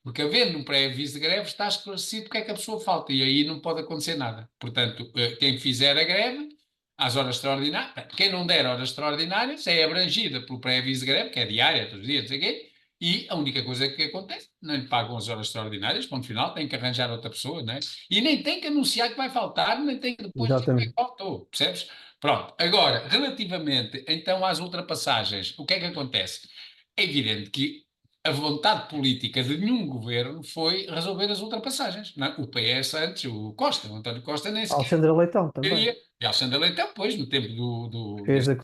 porque havendo um pré-aviso de greve está esclarecido o que é que a pessoa falta e aí não pode acontecer nada. Portanto, quem fizer a greve, às horas extraordinárias, quem não der horas extraordinárias é abrangida pelo pré-aviso de greve, que é diária, todos os dias, não sei o quê, e a única coisa que acontece, não lhe pagam as horas extraordinárias, ponto final, tem que arranjar outra pessoa, não é? E nem tem que anunciar que vai faltar, nem tem que depois dizer que Exatamente. faltou, percebes? Pronto, agora, relativamente então às ultrapassagens, o que é que acontece? É evidente que a vontade política de nenhum governo foi resolver as ultrapassagens, não é? O PS antes, o António Costa nem sequer Alexandra Leitão também. queria, e Alexandre Leitão, pois, no tempo Fez a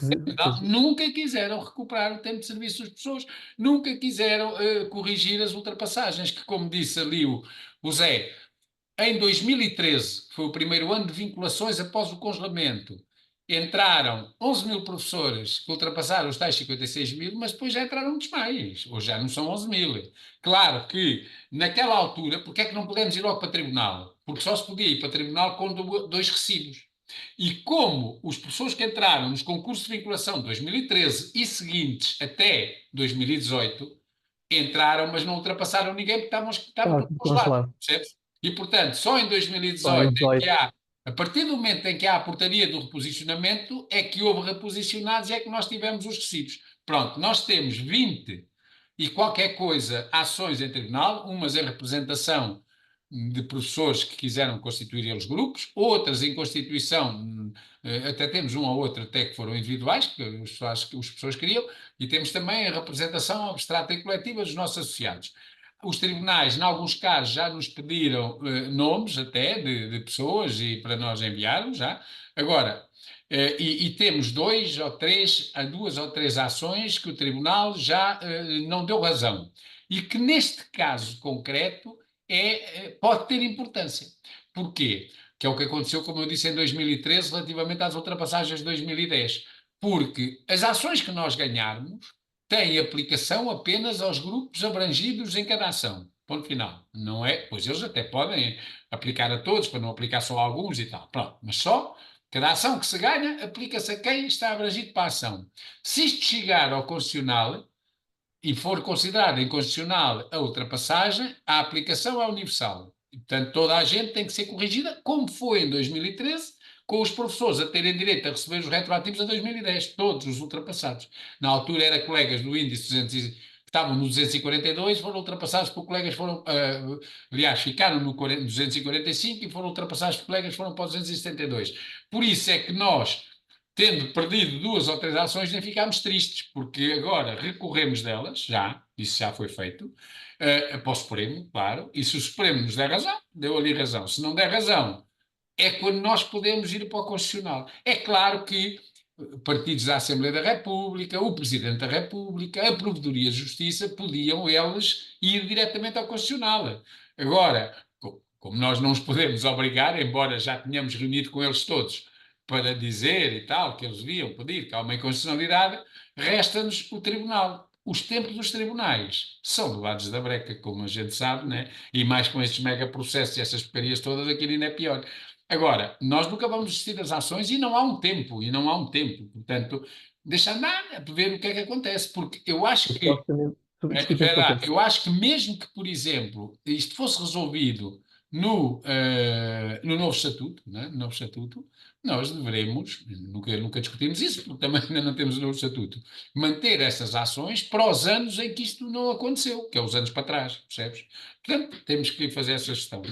nunca quiseram recuperar o tempo de serviço das pessoas, nunca quiseram corrigir as ultrapassagens, que, como disse ali o Zé, em 2013, que foi o primeiro ano de vinculações após o congelamento, entraram 11 mil professores que ultrapassaram os tais 56 mil, mas depois já entraram muitos mais. Hoje já não são 11 mil. Claro que, naquela altura, porque é que não podemos ir logo para tribunal? Porque só se podia ir para tribunal com 2 recibos. E como os professores que entraram nos concursos de vinculação de 2013 e seguintes até 2018 entraram, mas não ultrapassaram ninguém porque estavam congelados, percebes? E, portanto, só em 2018 é que há, a partir do momento em que há a portaria do reposicionamento, é que houve reposicionados e é que nós tivemos os recibos. Pronto, nós temos 20 e qualquer coisa ações em tribunal, umas em representação de professores que quiseram constituir eles grupos, outras em constituição, até temos uma ou outra até que foram individuais, que os professores queriam, e temos também a representação abstrata e coletiva dos nossos associados. Os tribunais, em alguns casos, já nos pediram nomes até de pessoas e para nós enviarmos já. Agora, e temos 2 ou 3, 2 ou 3 ações que o tribunal já não deu razão. E que neste caso concreto pode ter importância. Porquê? Que é o que aconteceu, como eu disse, em 2013, relativamente às ultrapassagens de 2010. Porque as ações que nós ganharmos têm aplicação apenas aos grupos abrangidos em cada ação. Ponto final. Não é? Pois eles até podem aplicar a todos, para não aplicar só a alguns e tal. Pronto. Mas só cada ação que se ganha aplica-se a quem está abrangido para a ação. Se isto chegar ao Constitucional e for considerada inconstitucional a ultrapassagem, a aplicação é universal. E, portanto, toda a gente tem que ser corrigida, como foi em 2013, com os professores a terem direito a receber os retroativos a 2010, todos os ultrapassados. Na altura eram colegas do índice 200, que estavam no 242, foram ultrapassados por colegas, aliás, ficaram no 245 e foram ultrapassados por colegas, foram para o 272. Por isso é que nós, tendo perdido 2 ou 3 ações, nem ficámos tristes, porque agora recorremos delas, isso já foi feito, para o Supremo, claro, e se o Supremo nos der razão, deu ali razão. Se não der razão, é quando nós podemos ir para o Constitucional. É claro que partidos da Assembleia da República, o Presidente da República, a Provedoria de Justiça, podiam eles ir diretamente ao Constitucional. Agora, como nós não os podemos obrigar, embora já tenhamos reunido com eles todos, para dizer e tal, que eles deviam pedir que há uma inconstitucionalidade, resta-nos o tribunal. Os tempos dos tribunais são levados da breca, como a gente sabe, né? E mais com estes megaprocessos e essas porcarias todas, aquilo ainda é pior. Agora, nós nunca vamos desistir das ações e não há um tempo, Portanto, deixa andar a ver o que é que acontece, porque eu acho que... eu acho que mesmo que, por exemplo, isto fosse resolvido no novo estatuto, né? No novo estatuto, nós deveremos, nunca discutimos isso, porque também ainda não temos o novo estatuto, manter essas ações para os anos em que isto não aconteceu, que é os anos para trás, percebes? Portanto, temos que fazer essa gestão.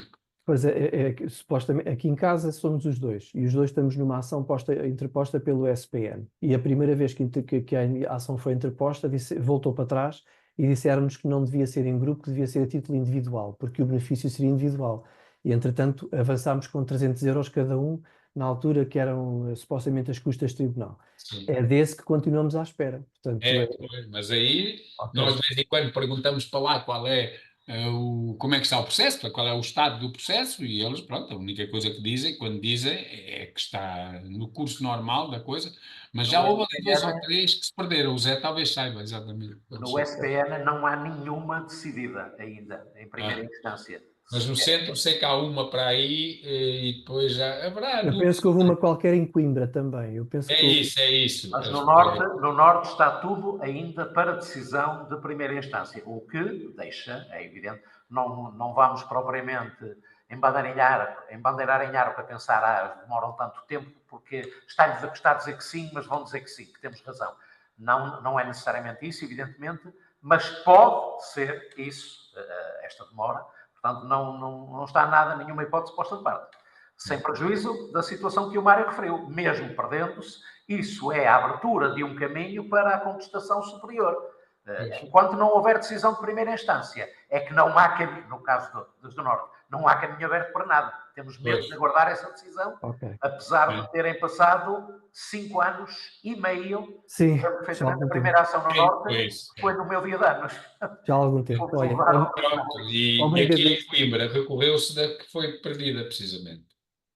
Pois que, supostamente, aqui em casa somos os dois, e os dois estamos numa ação interposta pelo SPN. E a primeira vez que a ação foi interposta, voltou para trás e disseram-nos que não devia ser em grupo, que devia ser a título individual, porque o benefício seria individual. E, entretanto, avançámos com 300 euros cada um, na altura que eram supostamente as custas de tribunal. Sim. É desse que continuamos à espera. Portanto, mas aí nós de vez em quando perguntamos para lá qual é como é que está o processo, qual é o estado do processo, e eles, pronto, a única coisa que dizem, quando dizem, é que está no curso normal da coisa, mas já houve 2 ou 3 que se perderam. O Zé talvez saiba, exatamente. No SPN não há nenhuma decidida ainda, em primeira instância. Mas no centro sei que há uma para aí e depois já haverá... Eu penso que houve uma qualquer em Coimbra também. Eu penso é isso. Mas no norte está tudo ainda para decisão de primeira instância, o que deixa, é evidente, não vamos propriamente embandeirar em ar para pensar, demoram tanto tempo, porque está-lhes a custar dizer que sim, mas vão dizer que sim, que temos razão. Não é necessariamente isso, evidentemente, mas pode ser isso, esta demora. Portanto, não está nada, nenhuma hipótese posta de parte. Sem prejuízo da situação que o Mário referiu, mesmo perdendo-se, isso é a abertura de um caminho para a contestação superior. Enquanto não houver decisão de primeira instância, é que não há caminho, no caso dos do Norte, não há caminho aberto para nada. Temos medo de aguardar essa decisão, apesar de terem passado 5 anos e meio. Sim, perfeitamente a primeira ação no Norte foi no meu dia de anos. Já há algum tempo. E aqui em Coimbra recorreu-se da que foi perdida, precisamente.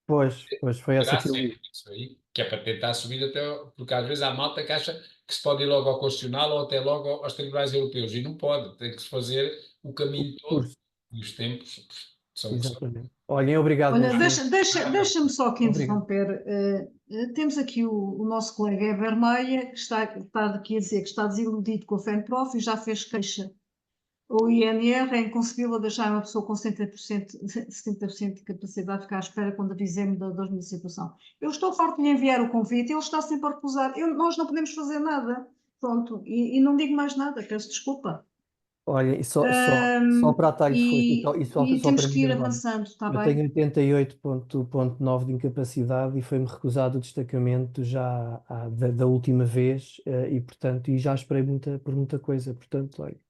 Pois foi essa que eu li. que é para tentar subir até, porque às vezes há malta que acha que se pode ir logo ao Constitucional ou até logo aos tribunais europeus, e não pode, tem que se fazer o caminho todo, Curso. e os tempos são o que são. Exatamente. Olhem, obrigado. Olha, meus senhores. deixa-me só aqui Obrigado. interromper. Temos aqui o nosso colega Eber Meia, que está aqui a dizer que está desiludido com a FENPROF e já fez queixa. O INR é inconcebível deixar uma pessoa com 70% de capacidade ficar à espera quando avisemos da minha situação. Eu estou farto de lhe enviar o convite, ele está sempre a recusar. Nós não podemos fazer nada. Pronto, e não digo mais nada, peço desculpa. Olha, e só para atalho foi, e só temos para que ir mim, olha, avançando, está eu bem? tenho 88,9 de incapacidade e foi-me recusado o destacamento já da última vez e, portanto, e já esperei por muita coisa, portanto, olha.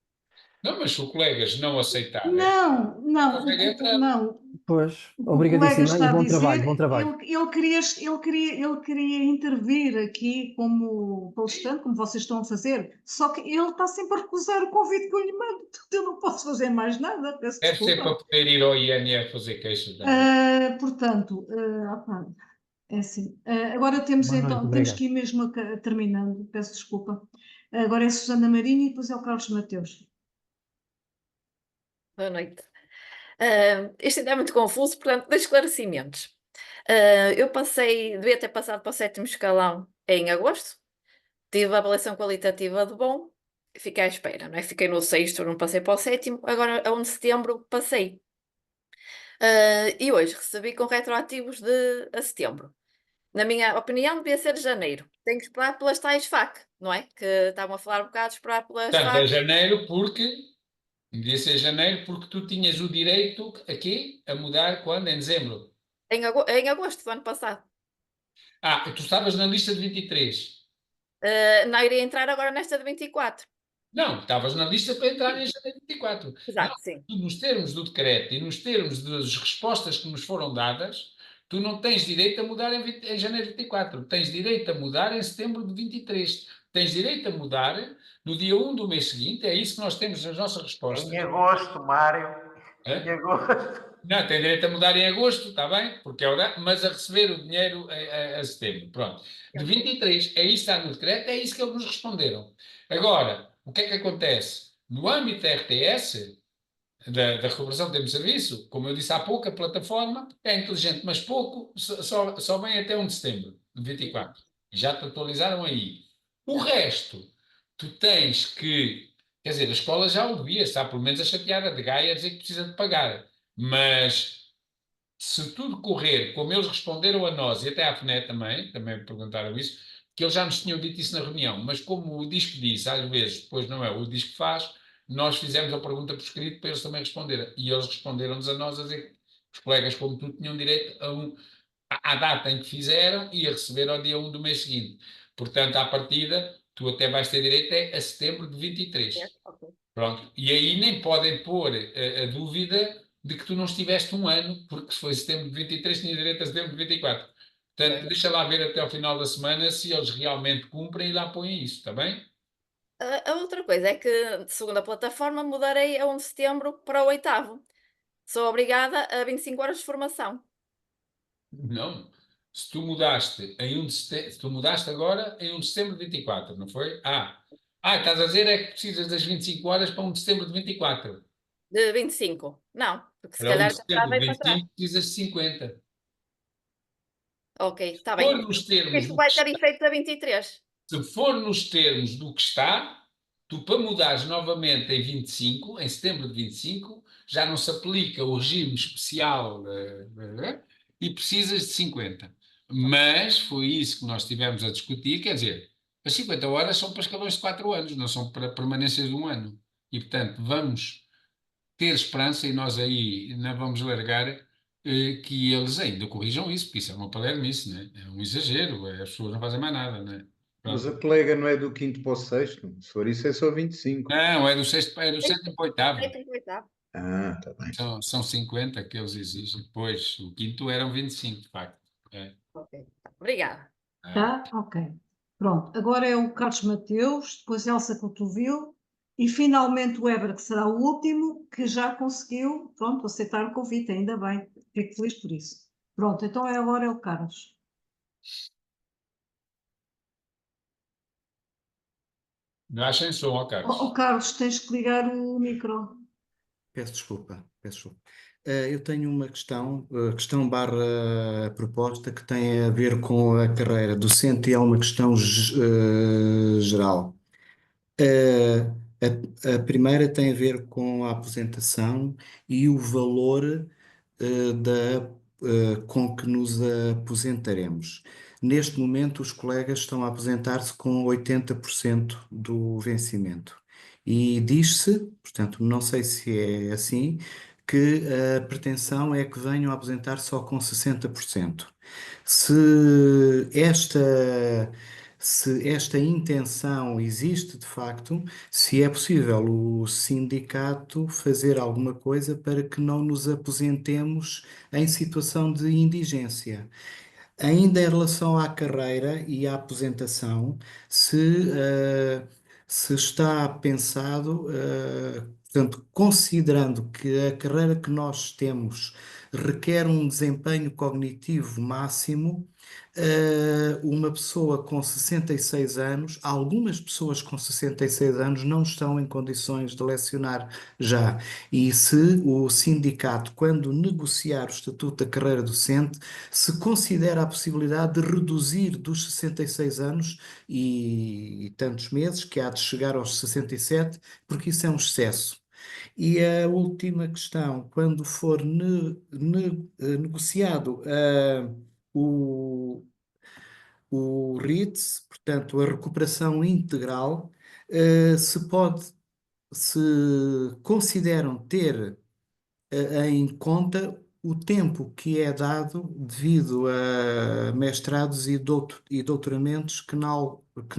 Não, mas se os colegas não aceitarem, Não, conseguem entrar. não. Pois, O que o colega obrigadíssimo está e a bom dizer, trabalho, bom trabalho. ele queria intervir aqui como palestrante, como vocês estão a fazer, só que ele está sempre a recusar o convite que eu lhe mando, portanto eu não posso fazer mais nada, peço Deve ser para desculpa. poder ir ao INR fazer queixas. Não é? Portanto, é assim. Agora temos Boa noite, então, temos obrigado. que ir mesmo terminando, peço desculpa. Agora é a Susana Marinho e depois é o Carlos Mateus. Boa noite. Isto ainda é muito confuso, portanto, dois esclarecimentos. Eu devia ter passado para o 7º escalão em agosto, tive a avaliação qualitativa de bom, fiquei à espera, não é? Fiquei no 6º, não passei para o 7º, agora a 1 de setembro passei. E hoje recebi com retroativos a setembro. Na minha opinião, devia ser de janeiro. Tenho que esperar pelas tais FAC, não é? Que estavam a falar um bocado de esperar pelas Portanto, é FAC. janeiro devia ser janeiro porque tu tinhas o direito aqui a mudar quando? Em dezembro. Em agosto do ano passado. Tu estavas na lista de 23. Não iria entrar agora nesta de 24. Não, estavas na lista para entrar em janeiro de 24. Exato, sim. Nos termos do decreto e nos termos das respostas que nos foram dadas, tu não tens direito a mudar em janeiro de 24. Tens direito a mudar em setembro de 23. Tens direito a mudar no dia 1 do mês seguinte. É isso que nós temos nas nossas respostas. Em agosto, Mário. Em agosto. Não, tem direito a mudar em agosto, está bem? Porque mas a receber o dinheiro a setembro. Pronto. De 23, é isso que está no decreto, é isso que eles nos responderam. Agora, o que é que acontece? No âmbito da RTS, da recuperação do tempo de serviço, como eu disse há pouco, a plataforma é inteligente, mas pouco, só vem até 1 de setembro de 24. Já te atualizaram aí. O resto, tu tens que... Quer dizer, a escola já o devia, está pelo menos a chatear a de Gaia a dizer que precisa de pagar. Mas se tudo correr como eles responderam a nós e até à FNE também me perguntaram isso, que eles já nos tinham dito isso na reunião, mas como o DISC disse, às vezes, depois não é o DISC que faz, nós fizemos a pergunta por escrito para eles também responderem. E eles responderam-nos a nós a dizer que os colegas, como tu, tinham direito à data em que fizeram e a receber ao dia 1 do mês seguinte. Portanto, à partida, tu até vais ter direito a setembro de 23. Okay. Pronto. E aí nem podem pôr a dúvida de que tu não estiveste um ano, porque se foi setembro de 23, tinha direito a setembro de 24. Portanto, deixa lá ver até ao final da semana se eles realmente cumprem e lá põem isso, está bem? A outra coisa é que, segundo a plataforma, mudarei a 1 de setembro para o 8º. Sou obrigada a 25 horas de formação. Não. Se tu mudaste se tu mudaste agora em 1 de setembro de 24, não foi? Estás a dizer é que precisas das 25 horas para 1 de setembro de 24. De 25? Não, porque se Para 1 calhar de já setembro de veio para trás. 25 precisas de 50. Ok, está Se for bem. nos termos Isto vai ter efeito a 23. Se for nos termos do que está, tu para mudares novamente em 25, em setembro de 25, já não se aplica o regime especial e precisas de 50. Mas foi isso que nós tivemos a discutir, quer dizer, as 50 horas são para escalões de 4 anos, não são para permanências de 1 ano. E, portanto, vamos ter esperança e nós aí não vamos largar que eles ainda corrijam isso, porque isso é uma palermice, né? É um exagero, as pessoas não fazem mais nada, né? Mas a colega não é do 5º para o 6º? Se for isso, é só 25. Não, é do 6º para o 8º. Está bem. São 50 que eles exigem. Depois, o 5º eram 25, de facto. Ok, obrigada. Tá? Ok. Pronto. Agora é o Carlos Mateus, depois Elsa Cotovil e finalmente o Eber, que será o último, que já conseguiu, pronto, aceitar o convite, ainda bem. Fico feliz por isso. Pronto, então agora é o Carlos. Não sem som, ó Carlos. Carlos, tens que ligar o micro. Peço desculpa. Eu tenho uma questão barra proposta que tem a ver com a carreira docente e é uma questão geral. A primeira tem a ver com a aposentação e o valor com que nos aposentaremos. Neste momento, os colegas estão a aposentar-se com 80% do vencimento. E diz-se, portanto, não sei se é assim, que a pretensão é que venham a aposentar só com 60%. Se esta intenção existe de facto, se é possível o sindicato fazer alguma coisa para que não nos aposentemos em situação de indigência. Ainda em relação à carreira e à aposentação, se está pensado, portanto, considerando que a carreira que nós temos requer um desempenho cognitivo máximo, uma pessoa com 66 anos, algumas pessoas com 66 anos não estão em condições de lecionar já. E se o sindicato, quando negociar o Estatuto da Carreira Docente, se considera a possibilidade de reduzir dos 66 anos e tantos meses, que há de chegar aos 67, porque isso é um excesso. E a última questão, quando for negociado o RITS, portanto, a recuperação integral, se consideram ter em conta o tempo que é dado devido a mestrados e doutoramentos que, em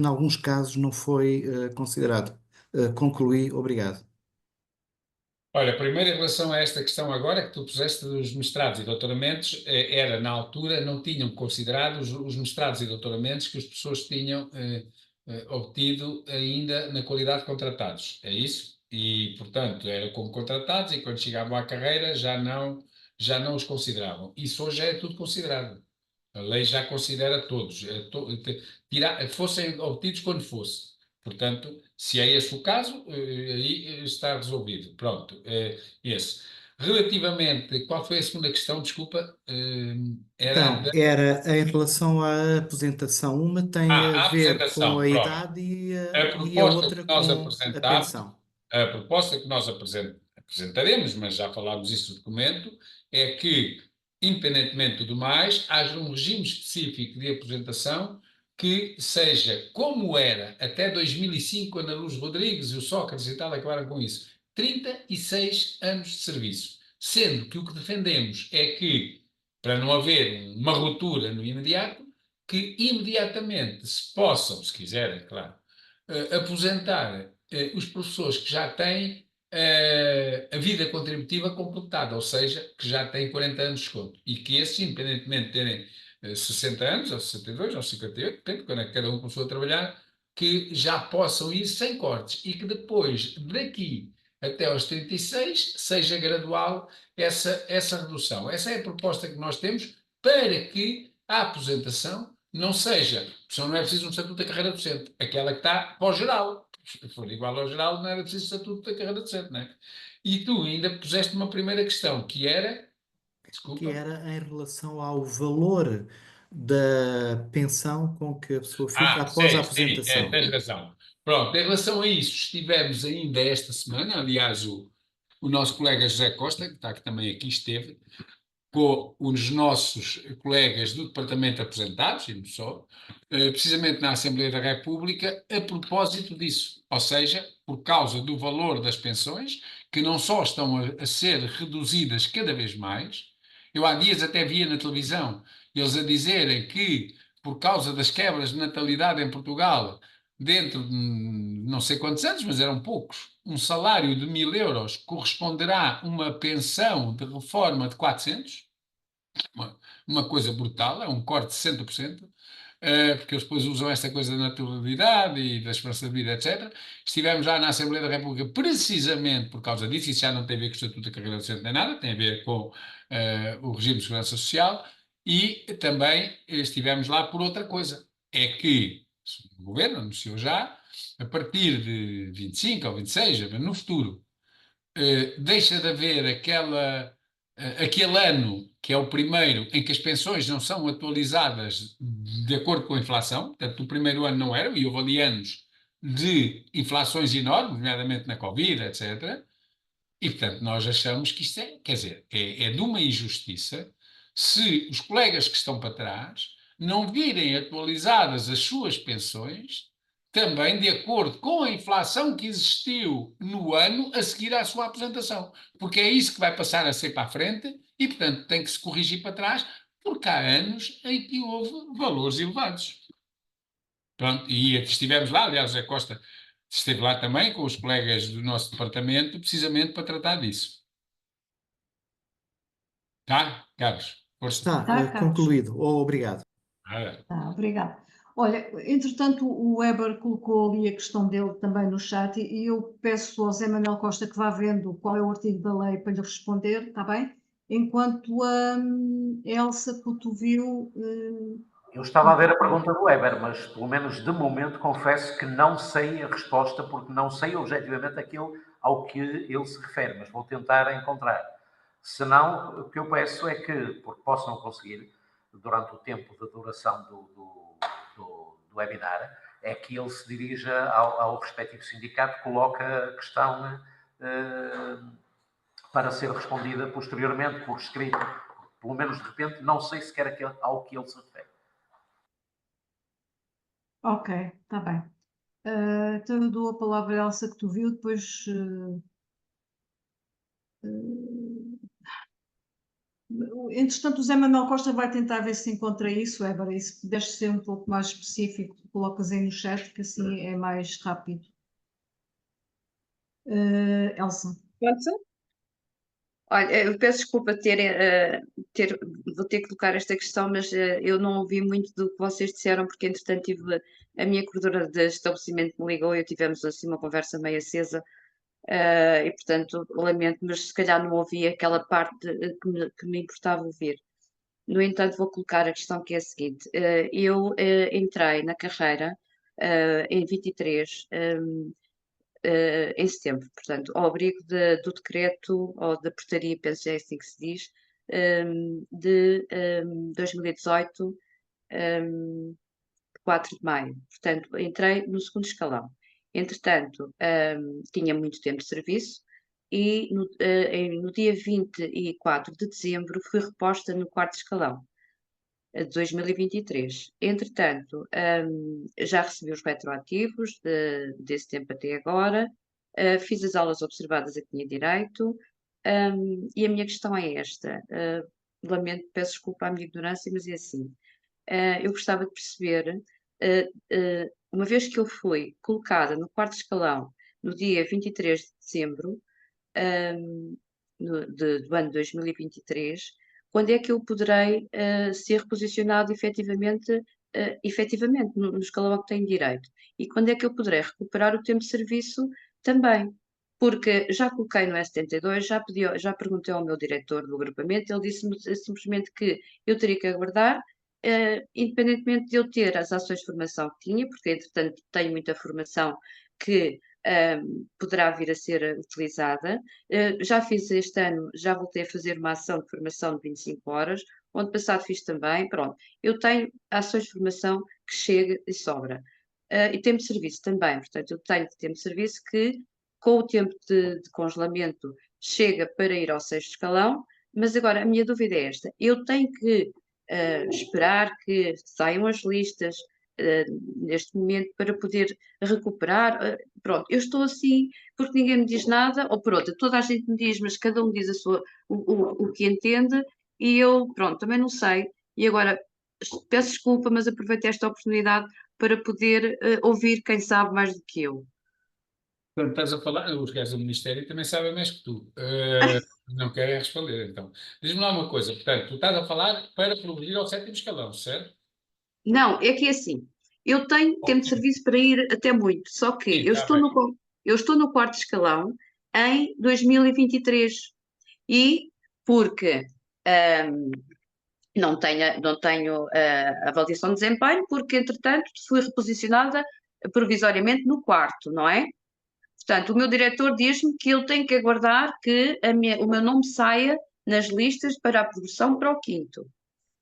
alguns casos, não foi considerado. Concluí, obrigado. Olha, primeiro em relação a esta questão agora que tu puseste dos mestrados e doutoramentos, era na altura, não tinham considerado os mestrados e doutoramentos que as pessoas tinham obtido ainda na qualidade de contratados, é isso? E, portanto, era como contratados e quando chegavam à carreira já não os consideravam. Isso hoje é tudo considerado. A lei já considera todos, fossem obtidos quando fosse. Portanto, se é esse o caso, aí está resolvido. Pronto, esse. Relativamente, qual foi a segunda questão? Desculpa. Então, era em relação à apresentação. Uma tem a a ver com apresentação. a Pronto. idade e A a proposta outra que nós com a apresentámos, pensão. a proposta que nós apresentaremos, mas já falámos isso no documento, é que, independentemente do mais, haja um regime específico de aposentação que seja como era até 2005, quando a Luz Rodrigues e o Sócrates e tal acabaram com isso, 36 anos de serviço. Sendo que o que defendemos é que, para não haver uma ruptura no imediato, que imediatamente se possam, se quiserem, claro, aposentar os professores que já têm a vida contributiva completada, ou seja, que já têm 40 anos de desconto. E que esses, independentemente de terem 60 anos, ou 62, ou 58, depende de quando é que cada um começou a trabalhar, que já possam ir sem cortes e que depois, daqui até aos 36, seja gradual essa redução. Essa é a proposta que nós temos para que a aposentação não seja, só não é preciso um estatuto da carreira docente, aquela que está para o geral. Se for igual ao geral, não era preciso estatuto da carreira docente, não é? E tu ainda puseste uma primeira questão, que era... Desculpa. Que era em relação ao valor da pensão com que a pessoa fica após a aposentação. Sim, tens razão. Pronto, em relação a isso, estivemos ainda esta semana, aliás, o nosso colega José Costa, que também aqui esteve, com os nossos colegas do Departamento de Aposentados, e não só, precisamente na Assembleia da República, a propósito disso. Ou seja, por causa do valor das pensões, que não só estão a ser reduzidas cada vez mais. Eu há dias até via na televisão eles a dizerem que, por causa das quebras de natalidade em Portugal, dentro de não sei quantos anos, mas eram poucos, um salário de 1.000 euros corresponderá a uma pensão de reforma de 400, uma coisa brutal, é um corte de 60%, porque eles depois usam esta coisa da naturalidade e da esperança de vida, etc. Estivemos lá na Assembleia da República precisamente por causa disso, isso já não tem a ver com o Estatuto da Carreira Docente nem nada, tem a ver com o regime de segurança social, e também estivemos lá por outra coisa, é que o governo anunciou já a partir de 25 ou 26, no futuro, deixa de haver aquele ano que é o primeiro em que as pensões não são atualizadas de acordo com a inflação, portanto, o primeiro ano não era, e houve ali anos de inflações enormes, nomeadamente na Covid, etc. E, portanto, nós achamos que isto é, quer dizer, é de uma injustiça se os colegas que estão para trás não virem atualizadas as suas pensões também de acordo com a inflação que existiu no ano a seguir à sua aposentação. Porque é isso que vai passar a ser para a frente e, portanto, tem que se corrigir para trás, porque há anos em que houve valores elevados. Pronto, e estivemos lá, aliás, a Costa esteve lá também com os colegas do nosso departamento, precisamente para tratar disso. Tá, Carlos? Força. Está Tá, Carlos. concluído. Obrigado. Tá, obrigada. Olha, entretanto, o Weber colocou ali a questão dele também no chat e eu peço ao Zé Manuel Costa que vá vendo qual é o artigo da lei para lhe responder, está bem? Enquanto a Elsa Cotovil... Eu estava a ver a pergunta do Weber, mas pelo menos de momento confesso que não sei a resposta, porque não sei objetivamente aquilo ao que ele se refere, mas vou tentar encontrar. Se não, o que eu peço é que, porque possam conseguir, durante o tempo de duração do webinar, é que ele se dirija ao respectivo sindicato, coloque a questão para ser respondida posteriormente por escrito. Pelo menos, de repente, não sei sequer ao que ele se refere. Ok, está bem. Então eu dou a palavra a Elsa Cotovil, depois... Entretanto, o Zé Manuel Costa vai tentar ver se encontra isso, Weber, e se puderes ser um pouco mais específico, colocas aí no chat, que assim é mais rápido. Elsa. Pode ser? Olha, eu peço desculpa vou ter que colocar esta questão, mas eu não ouvi muito do que vocês disseram, porque entretanto tive a minha coordenadora de estabelecimento me ligou e tivemos assim uma conversa meio acesa, e portanto lamento, mas se calhar não ouvi aquela parte que me importava ouvir. No entanto, vou colocar a questão que é a seguinte: eu entrei na carreira em 23, em setembro, portanto, ao abrigo do decreto ou da portaria, penso que é assim que se diz, de 2018, 4 de maio. Portanto, entrei no segundo escalão. Entretanto, tinha muito tempo de serviço e no dia 24 de dezembro fui reposta no quarto escalão de 2023. Entretanto, já recebi os retroativos desse tempo até agora, fiz as aulas observadas a que tinha direito, e a minha questão é esta. Lamento, peço desculpa à minha ignorância, mas é assim. Eu gostava de perceber, uma vez que eu fui colocada no quarto escalão no dia 23 de dezembro do ano 2023, quando é que eu poderei ser reposicionado efetivamente no escalão a que tenho direito? E quando é que eu poderei recuperar o tempo de serviço também? Porque já coloquei no S72, já perguntei ao meu diretor do agrupamento, ele disse-me simplesmente que eu teria que aguardar, independentemente de eu ter as ações de formação que tinha, porque entretanto tenho muita formação que poderá vir a ser utilizada. Já fiz este ano, já voltei a fazer uma ação de formação de 25 horas, o ano passado fiz também, pronto. Eu tenho ações de formação que chega e sobra. E tempo de serviço também, portanto, eu tenho tempo de serviço que, com o tempo de congelamento, chega para ir ao sexto escalão, mas agora a minha dúvida é esta: eu tenho que esperar que saiam as listas neste momento para poder recuperar. Pronto, eu estou assim porque ninguém me diz nada, ou por outra, toda a gente me diz, mas cada um diz o que entende, e eu, pronto, também não sei. E agora peço desculpa, mas aproveito esta oportunidade para poder ouvir quem sabe mais do que eu. Portanto, estás a falar, os gajos do Ministério também sabem mais que tu. Não querem responder, então. Diz-me lá uma coisa, portanto, tu estás a falar para progredir ao sétimo escalão, certo? Não, é que é assim, eu tenho tempo de serviço para ir até muito, só que Sim, eu tá estou no quarto escalão em 2023 e porque não tenho avaliação de desempenho, porque entretanto fui reposicionada provisoriamente no quarto, não é? Portanto, o meu diretor diz-me que eu tenho que aguardar que o meu nome saia nas listas para a progressão para o quinto.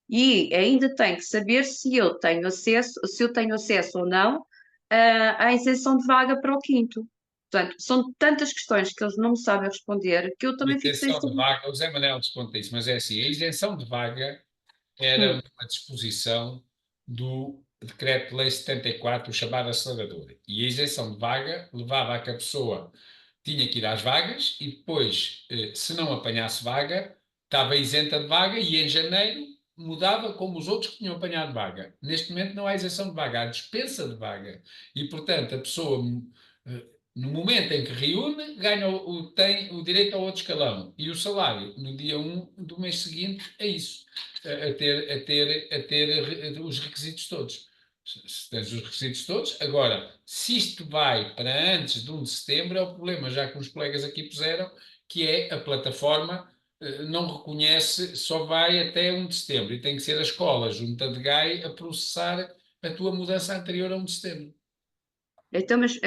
E ainda tenho que saber se eu tenho acesso ou não à isenção de vaga para o quinto. Portanto, são tantas questões que eles não me sabem responder que eu também fico sem Isenção de saber. vaga, o Zé Manel responde isso, mas é assim, a isenção de vaga era uma disposição do Decreto-Lei 74, o chamado acelerador. E a isenção de vaga levava a que a pessoa tinha que ir às vagas e depois, se não apanhasse vaga, estava isenta de vaga e em janeiro mudava como os outros que tinham apanhado vaga. Neste momento não há isenção de vaga, há dispensa de vaga. E, portanto, a pessoa, no momento em que reúne, tem o direito ao outro escalão. E o salário, no dia 1 do mês seguinte, é isso. A ter os requisitos todos. Se tens os requisitos todos. Agora, se isto vai para antes de 1 de setembro, é o problema, já que os colegas aqui puseram, que é a plataforma não reconhece, só vai até 1 de setembro, e tem que ser a escola, junta de GAI, a processar a tua mudança anterior a 1 de setembro. Então, mas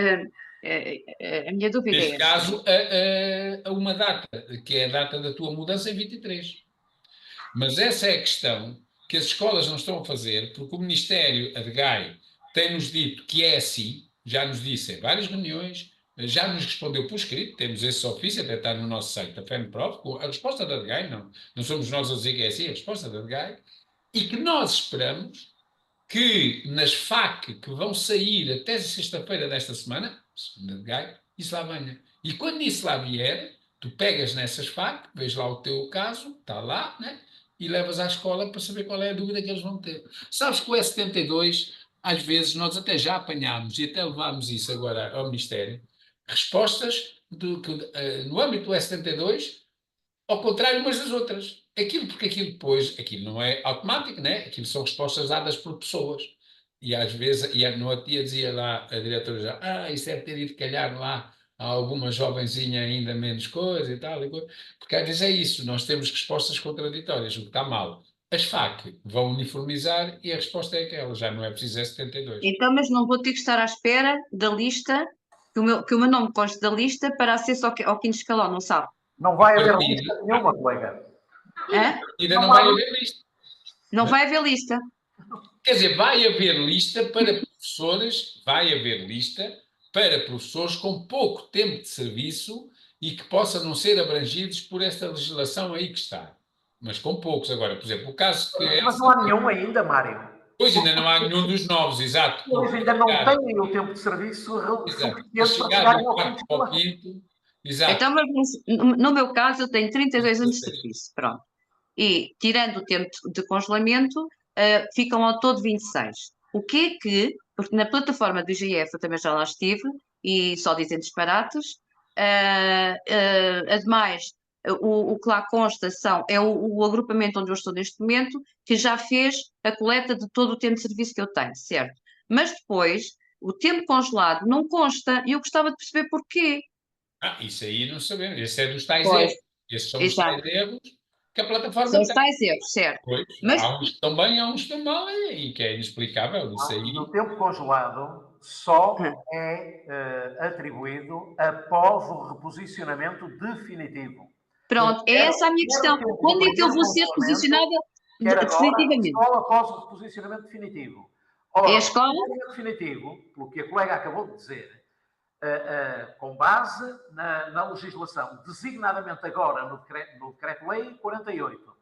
a minha dúvida Neste é caso, a uma data, que é a data da tua mudança em 23. Mas essa é a questão que as escolas não estão a fazer, porque o Ministério, a DGAI, tem-nos dito que é assim, já nos disse em várias reuniões, já nos respondeu por escrito, temos esse ofício, até está no nosso site da FENPROF, com a resposta da DGAI, não somos nós a dizer que é assim, a resposta da DGAI, e que nós esperamos que nas FAC que vão sair até sexta-feira desta semana, segundo a DGAI, isso lá venha. E quando isso lá vier, tu pegas nessas FAC, vês lá o teu caso, está lá, né? E levas à escola para saber qual é a dúvida que eles vão ter. Sabes que o E72, às vezes, nós até já apanhámos e até levámos isso agora ao Ministério, respostas no âmbito do E72, ao contrário umas das outras. Porque aquilo depois, aquilo não é automático, né? Aquilo são respostas dadas por pessoas. E às vezes, no outro dia dizia lá a diretora já, isso deve ter ido calhar lá a alguma jovenzinha ainda menos coisa e tal, porque às vezes é isso, nós temos respostas contraditórias, o que está mal. As FAC vão uniformizar e a resposta é aquela, já não é preciso E72. então, mas não vou ter que estar à espera da lista, que o meu nome conste da lista para acesso ao quinto escalão, não sabe? Não vai haver lista nenhuma, colega. Ainda não vai haver lista. Não vai haver lista. Quer dizer, vai haver lista para professores com pouco tempo de serviço e que possam não ser abrangidos por esta legislação aí que está. Mas com poucos. Agora, por exemplo, o caso que... Mas não há nenhum ainda, Mário. Pois, ainda não há nenhum dos novos, exato. Eles ainda não têm o tempo de serviço suficiente para chegarem ao quinto. Exato. Então, mas, no meu caso, eu tenho 32 anos de serviço, pronto. E, tirando o tempo de congelamento, ficam ao todo 26. O que é que, porque na plataforma do IGF eu também já lá estive, e só dizem disparates, ademais, o que lá consta é o agrupamento onde eu estou neste momento, que já fez a coleta de todo o tempo de serviço que eu tenho, certo? Mas depois, o tempo congelado não consta, e eu gostava de perceber porquê. Isso aí não sabemos, esse é dos tais erros. Esses são os tais erros que a plataforma são os tais erros, certo. Pois, mas... Há uns que estão bem, há uns que estão mal, e que é inexplicável. Isso aí... O tempo congelado só é atribuído após o reposicionamento definitivo. Pronto, é essa a minha questão. Quando é que eu vou ser reposicionada definitivamente? Só após o reposicionamento definitivo. Ora, é a escola? O reposicionamento definitivo, pelo que a colega acabou de dizer, com base na legislação, designadamente agora no Decreto-Lei 48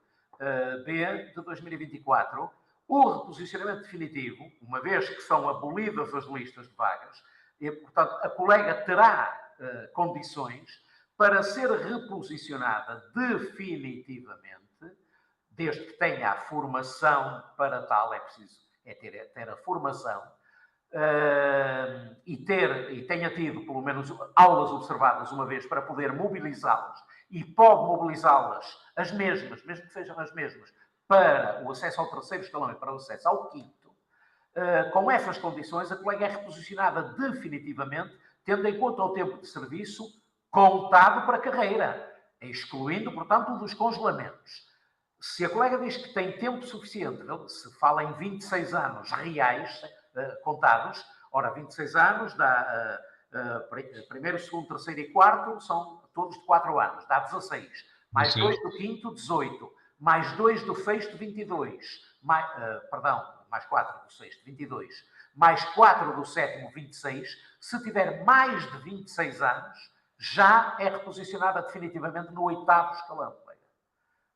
de 2024, o reposicionamento definitivo, uma vez que são abolidas as listas de vagas, e, portanto, a colega terá condições para ser reposicionada definitivamente, desde que tenha a formação para tal, é preciso ter a formação, e tenha tido pelo menos aulas observadas uma vez para poder mobilizá-las, e pode mobilizá-las as mesmas, mesmo que sejam as mesmas, para o acesso ao terceiro escalão e para o acesso ao quinto. Com essas condições, a colega é reposicionada definitivamente, tendo em conta o tempo de serviço contado para a carreira, excluindo, portanto, dos congelamentos. Se a colega diz que tem tempo suficiente, se fala em 26 anos reais contados, Ora, 26 anos, dá primeiro, segundo, terceiro e quarto, são todos de 4 anos, dá 16. Mais 2 do quinto, 18. Mais 2 do sexto, 22. Mais 4 do sexto, 22. Mais 4 do sétimo, 26. Se tiver mais de 26 anos, já é reposicionada definitivamente no 8º escalão, colega.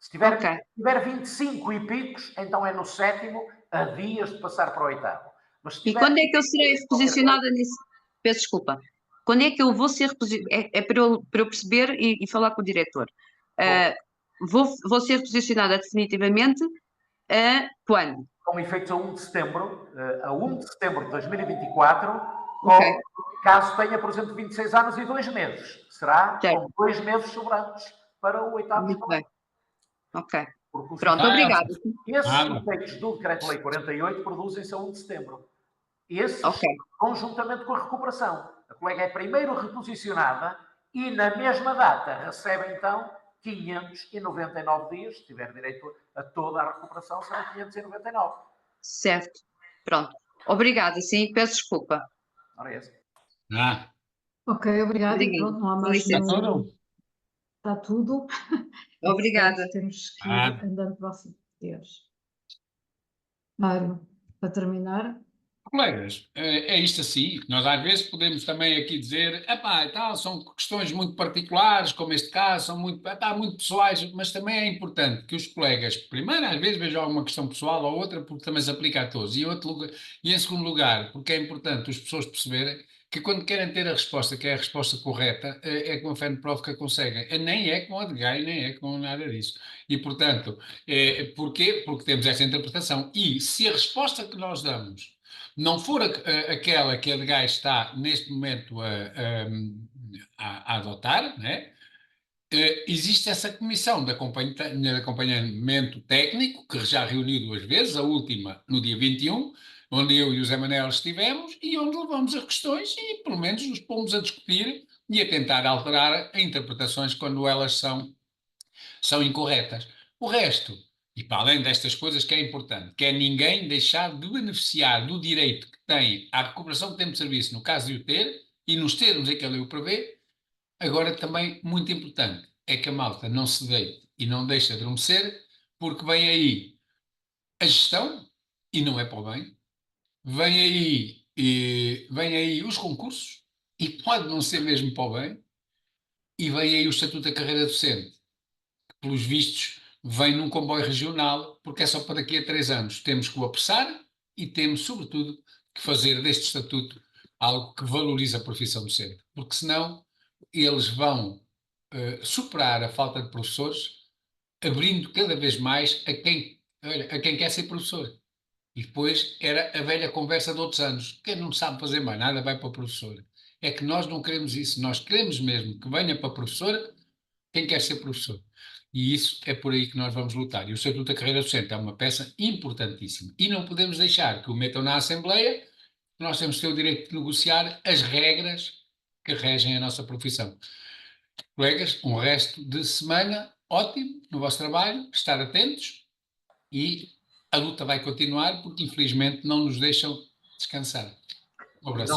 Se tiver 25 e picos, então é no 7º, a dias de passar para o 8º. Mas se tiver... E quando é que eu serei reposicionada nesse... Peço desculpa. Quando é que eu vou ser reposicionada? É para eu perceber e falar com o diretor. Vou ser reposicionada definitivamente quando? Com efeitos a 1 de setembro, de 2024, caso tenha, por exemplo, 26 anos e 2 meses. Será com 2 meses sobrantes para o 8º Muito escalão. bem. Ok. Pronto, obrigado. Esses efeitos do Decreto-Lei 48 produzem-se a 1 de setembro. Esses, conjuntamente com a recuperação. A colega é primeiro reposicionada e, na mesma data, recebe, então, 599 dias. Se tiver direito a toda a recuperação, serão 599. Certo. Pronto. Obrigada, sim. Peço desculpa. Ora, esse. Ok, obrigada. E pronto, não há mais nenhum. Está tudo. Obrigada. Temos que ir andando para o fim. Mário, para terminar. Colegas, é isto assim. Nós às vezes podemos também aqui dizer, são questões muito particulares, como este caso, são muito pessoais, mas também é importante que os colegas, primeiro, às vezes vejam alguma questão pessoal ou outra, porque também se aplica a todos. E em segundo lugar, porque é importante as pessoas perceberem que quando querem ter a resposta, que é a resposta correta, é com a FENPROF que a conseguem. Nem é com a DGAI, nem é com nada disso. E, portanto, porquê? Porque temos esta interpretação. E se a resposta que nós damos não for aquela que a DGAI está, neste momento, a adotar, né? Existe essa comissão de acompanhamento técnico, que já reuniu 2 vezes, a última no dia 21, onde eu e o Zé Manel estivemos, e onde levamos as questões e, pelo menos, nos pomos a discutir e a tentar alterar interpretações quando elas são incorretas. O resto, e para além destas coisas que é importante, que é ninguém deixar de beneficiar do direito que tem à recuperação de tempo de serviço, no caso de o ter, e nos termos em que a lei o prevê. Agora também, muito importante, é que a malta não se deite e não deixe adormecer, porque vem aí a gestão, e não é para o bem, vem aí os concursos, e pode não ser mesmo para o bem, e vem aí o Estatuto da Carreira Docente, que, pelos vistos, vem num comboio regional, porque é só para daqui a 3 anos. Temos que o apressar e temos, sobretudo, que fazer deste Estatuto algo que valorize a profissão docente, porque senão eles vão superar a falta de professores, abrindo cada vez mais a quem quer ser professor. E depois era a velha conversa de outros anos. Quem não sabe fazer mais nada vai para professor. É que nós não queremos isso. Nós queremos mesmo que venha para professor quem quer ser professor. E isso é por aí que nós vamos lutar. E o Estatuto da Carreira Docente é uma peça importantíssima. E não podemos deixar que o metam na Assembleia. Nós temos que ter o direito de negociar as regras que regem a nossa profissão. Colegas, um resto de semana ótimo no vosso trabalho, estar atentos, e a luta vai continuar porque infelizmente não nos deixam descansar. Um abraço.